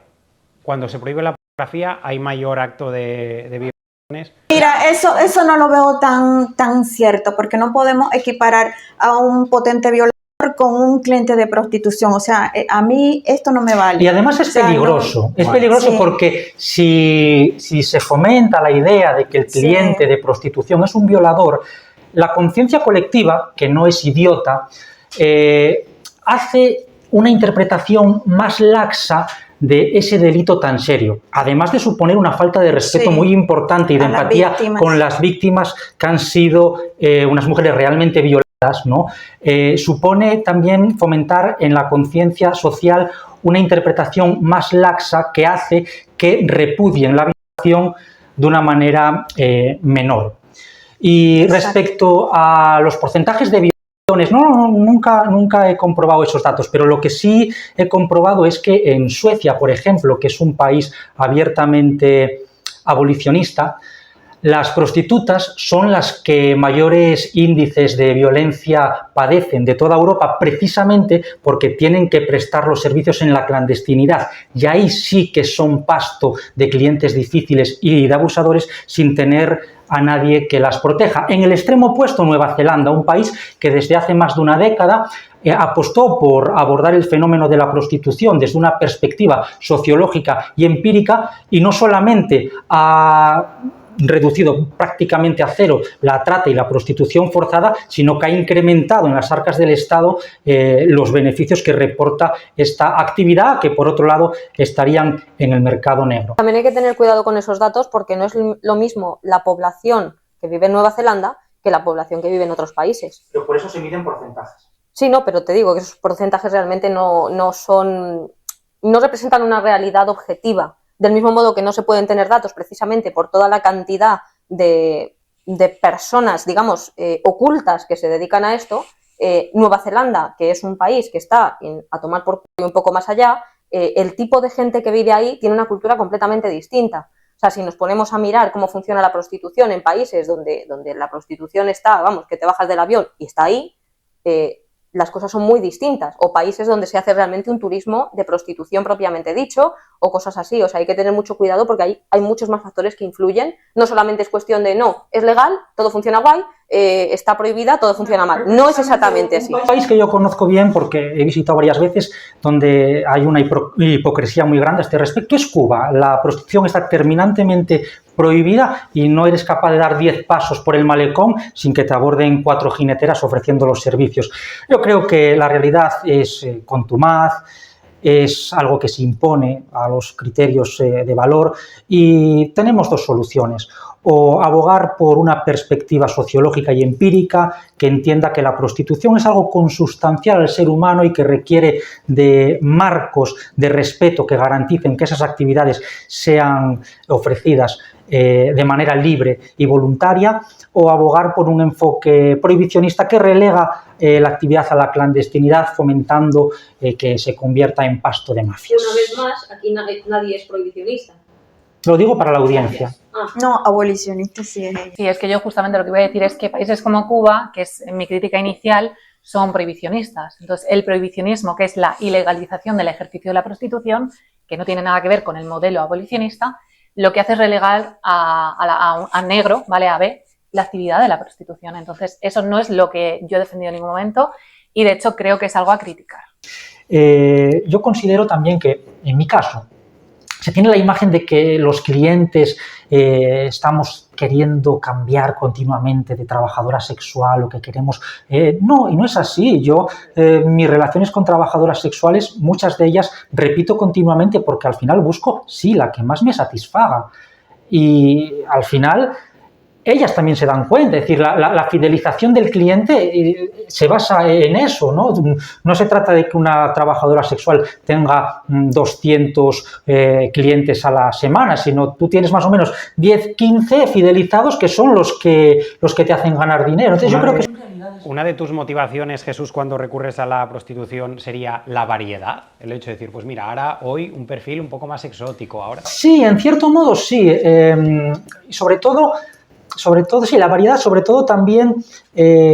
Cuando se prohíbe la pornografía hay mayor acto de violaciones. Mira, eso no lo veo tan cierto, porque no podemos equiparar a un potente violador con un cliente de prostitución. O sea, a mí esto no me vale. Y además es peligroso. No, es peligroso sí. Porque si se fomenta la idea de que el cliente de prostitución es un violador, la conciencia colectiva, que no es idiota, hace una interpretación más laxa de ese delito tan serio, además de suponer una falta de respeto muy importante y de empatía con las víctimas que han sido unas mujeres realmente violadas, ¿no? Supone también fomentar en la conciencia social una interpretación más laxa que hace que repudien la violación de una manera menor. Y respecto a los porcentajes de nunca he comprobado esos datos, pero lo que sí he comprobado es que en Suecia, por ejemplo, que es un país abiertamente abolicionista, las prostitutas son las que mayores índices de violencia padecen de toda Europa, precisamente porque tienen que prestar los servicios en la clandestinidad. Y ahí sí que son pasto de clientes difíciles y de abusadores sin tener a nadie que las proteja. En el extremo opuesto, Nueva Zelanda, un país que desde hace más de una década apostó por abordar el fenómeno de la prostitución desde una perspectiva sociológica y empírica, y no solamente ha reducido prácticamente a cero la trata y la prostitución forzada, sino que ha incrementado en las arcas del Estado los beneficios que reporta esta actividad, que por otro lado estarían en el mercado negro. También hay que tener cuidado con esos datos, porque no es lo mismo la población que vive en Nueva Zelanda que la población que vive en otros países. Pero por eso se miden porcentajes. Sí, no, pero te digo que esos porcentajes realmente no representan una realidad objetiva. Del mismo modo que no se pueden tener datos precisamente por toda la cantidad de personas, digamos, ocultas que se dedican a esto. Nueva Zelanda, que es un país que está a tomar por culo un poco más allá, el tipo de gente que vive ahí tiene una cultura completamente distinta. O sea, si nos ponemos a mirar cómo funciona la prostitución en países donde la prostitución está, vamos, que te bajas del avión y está ahí, las cosas son muy distintas, o países donde se hace realmente un turismo de prostitución propiamente dicho, o cosas así. O sea, hay que tener mucho cuidado porque hay muchos más factores que influyen. No solamente es cuestión de, no, es legal, todo funciona guay, está prohibida, todo funciona mal. No es exactamente así. Un país que yo conozco bien porque he visitado varias veces, donde hay una hipocresía muy grande a este respecto, es Cuba. La prostitución está terminantemente prohibida y no eres capaz de dar 10 pasos por el malecón sin que te aborden 4 jineteras ofreciendo los servicios. Yo creo que la realidad es contumaz, es algo que se impone a los criterios de valor y tenemos dos soluciones. O abogar por una perspectiva sociológica y empírica que entienda que la prostitución es algo consustancial al ser humano y que requiere de marcos de respeto que garanticen que esas actividades sean ofrecidas de manera libre y voluntaria, o abogar por un enfoque prohibicionista que relega la actividad a la clandestinidad, fomentando que se convierta en pasto de mafias. Una vez más, aquí nadie es prohibicionista. Lo digo para la audiencia. No, abolicionista sí es ella. Sí, es que yo justamente lo que voy a decir es que países como Cuba, que es mi crítica inicial, son prohibicionistas. Entonces, el prohibicionismo, que es la ilegalización del ejercicio de la prostitución, que no tiene nada que ver con el modelo abolicionista, lo que hace es relegar a negro, ¿vale? A B, la actividad de la prostitución. Entonces, eso no es lo que yo he defendido en ningún momento y, de hecho, creo que es algo a criticar. Yo considero también que, en mi caso, se tiene la imagen de que los clientes estamos queriendo cambiar continuamente de trabajadora sexual o que queremos... no, y no es así. Yo, mis relaciones con trabajadoras sexuales, muchas de ellas repito continuamente porque al final busco, sí, la que más me satisfaga. Y al final... ellas también se dan cuenta, es decir, la fidelización del cliente se basa en eso, ¿no? No se trata de que una trabajadora sexual tenga 200 clientes a la semana, sino tú tienes más o menos 10, 15 fidelizados que son los que te hacen ganar dinero. Entonces yo creo que... Una de tus motivaciones, Jesús, cuando recurres a la prostitución sería la variedad, el hecho de decir, pues mira, ahora hoy un perfil un poco más exótico, ahora... Sí, en cierto modo sí, sobre todo sí, la variedad, sobre todo también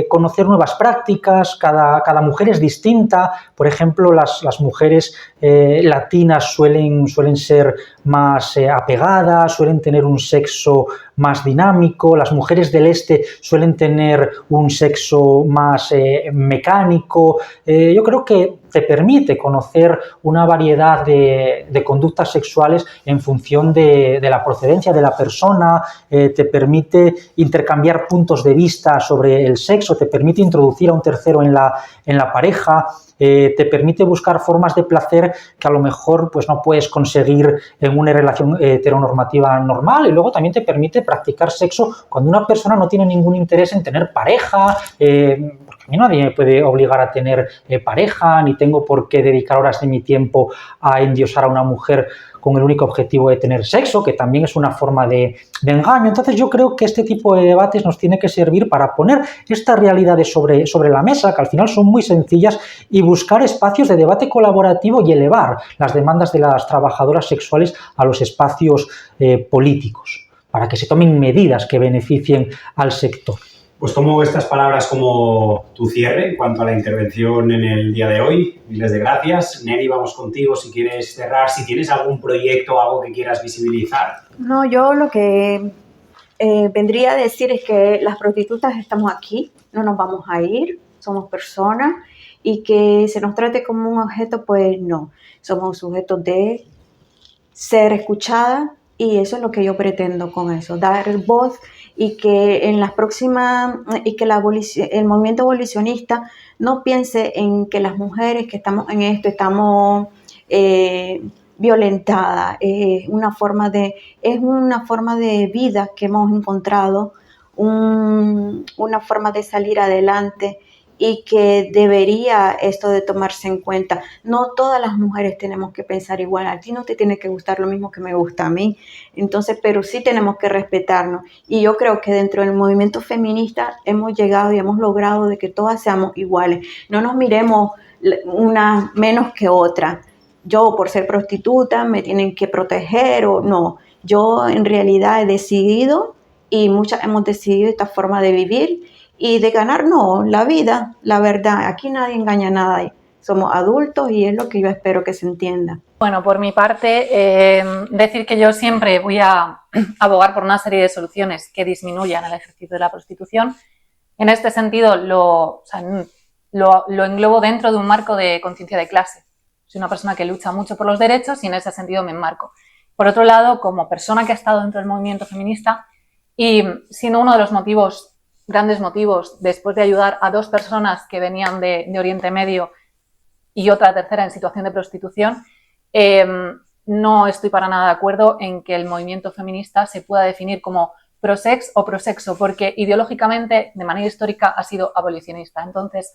conocer nuevas prácticas, cada mujer es distinta, por ejemplo, las mujeres latinas suelen ser más apegadas, suelen tener un sexo más dinámico, las mujeres del este suelen tener un sexo más mecánico. Yo creo que te permite conocer una variedad de conductas sexuales en función de la procedencia de la persona, te permite intercambiar puntos de vista sobre el sexo, te permite introducir a un tercero en la pareja, te permite buscar formas de placer que a lo mejor pues, no puedes conseguir en una relación heteronormativa normal, y luego también te permite practicar sexo cuando una persona no tiene ningún interés en tener pareja, porque a mí nadie me puede obligar a tener pareja, ni tengo por qué dedicar horas de mi tiempo a endiosar a una mujer con el único objetivo de tener sexo, que también es una forma de engaño. Entonces yo creo que este tipo de debates nos tiene que servir para poner estas realidades sobre la mesa, que al final son muy sencillas, y buscar espacios de debate colaborativo y elevar las demandas de las trabajadoras sexuales a los espacios políticos, para que se tomen medidas que beneficien al sector. Pues tomo estas palabras como tu cierre en cuanto a la intervención en el día de hoy. Miles de gracias. Nelly, vamos contigo si quieres cerrar, si tienes algún proyecto o algo que quieras visibilizar. No, yo lo que vendría a decir es que las prostitutas estamos aquí, no nos vamos a ir, somos personas, y que se nos trate como un objeto, pues no. Somos sujetos de ser escuchadas, y eso es lo que yo pretendo con eso, dar voz, y que en las próximas, y que el movimiento abolicionista no piense en que las mujeres que estamos en esto estamos violentadas. Es una forma de vida que hemos encontrado, una forma de salir adelante, y que debería esto de tomarse en cuenta. No todas las mujeres tenemos que pensar igual. A ti no te tiene que gustar lo mismo que me gusta a mí. Entonces, pero sí tenemos que respetarnos. Y yo creo que dentro del movimiento feminista hemos llegado y hemos logrado de que todas seamos iguales. No nos miremos una menos que otra. Yo, por ser prostituta, me tienen que proteger o no. Yo, en realidad, he decidido, y muchas hemos decidido esta forma de vivir, y de ganar, no, la vida, la verdad. Aquí nadie engaña a nadie. Somos adultos y es lo que yo espero que se entienda. Bueno, por mi parte, decir que yo siempre voy a abogar por una serie de soluciones que disminuyan el ejercicio de la prostitución. En este sentido, lo englobo dentro de un marco de conciencia de clase. Soy una persona que lucha mucho por los derechos y en ese sentido me enmarco. Por otro lado, como persona que ha estado dentro del movimiento feminista, y siendo uno de los grandes motivos, después de ayudar a 2 personas que venían de Oriente Medio y otra tercera en situación de prostitución, no estoy para nada de acuerdo en que el movimiento feminista se pueda definir como prosex o prosexo, porque ideológicamente, de manera histórica, ha sido abolicionista. Entonces,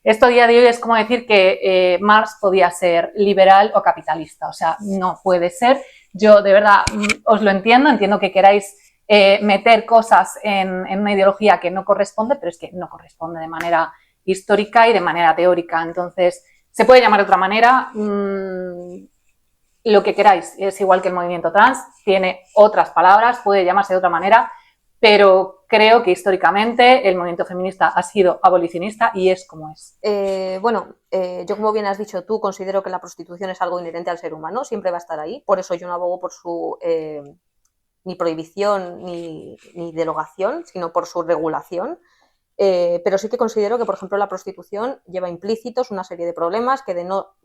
esto a día de hoy es como decir que Marx podía ser liberal o capitalista, o sea, no puede ser. Yo de verdad os lo entiendo que queráis meter cosas en una ideología que no corresponde, pero es que no corresponde de manera histórica y de manera teórica. Entonces, se puede llamar de otra manera, lo que queráis. Es igual que el movimiento trans, tiene otras palabras, puede llamarse de otra manera, pero creo que históricamente el movimiento feminista ha sido abolicionista y es como es. Yo, como bien has dicho tú, considero que la prostitución es algo inherente al ser humano, siempre va a estar ahí, por eso yo no abogo por su ni prohibición ni derogación, sino por su regulación. Pero sí que considero que, por ejemplo, la prostitución lleva implícitos una serie de problemas que, de no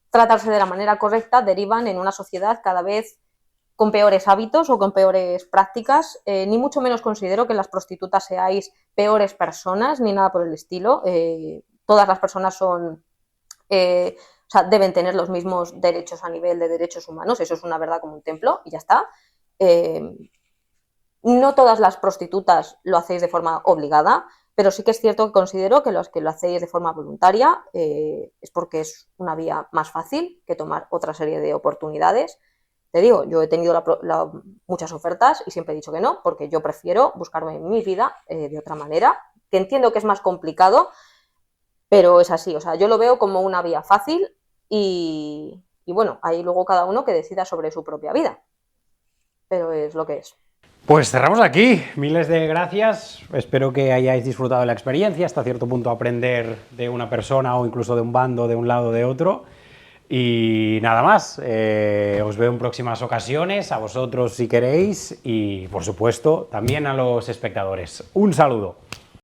tratarse de la manera correcta, derivan en una sociedad cada vez con peores hábitos o con peores prácticas. Ni mucho menos considero que las prostitutas seáis peores personas, ni nada por el estilo. Todas las personas deben tener los mismos derechos a nivel de derechos humanos, eso es una verdad como un templo y ya está. No todas las prostitutas lo hacéis de forma obligada, pero sí que es cierto que considero que los que lo hacéis de forma voluntaria es porque es una vía más fácil que tomar otra serie de oportunidades. Te digo, yo he tenido muchas ofertas y siempre he dicho que no, porque yo prefiero buscarme mi vida de otra manera, que entiendo que es más complicado, pero es así. O sea, yo lo veo como una vía fácil y bueno, ahí luego cada uno que decida sobre su propia vida. Pero es lo que es. Pues cerramos aquí. Miles de gracias. Espero que hayáis disfrutado de la experiencia, hasta cierto punto aprender de una persona o incluso de un bando, de un lado o de otro. Y nada más, os veo en próximas ocasiones, a vosotros si queréis y por supuesto también a los espectadores. Un saludo.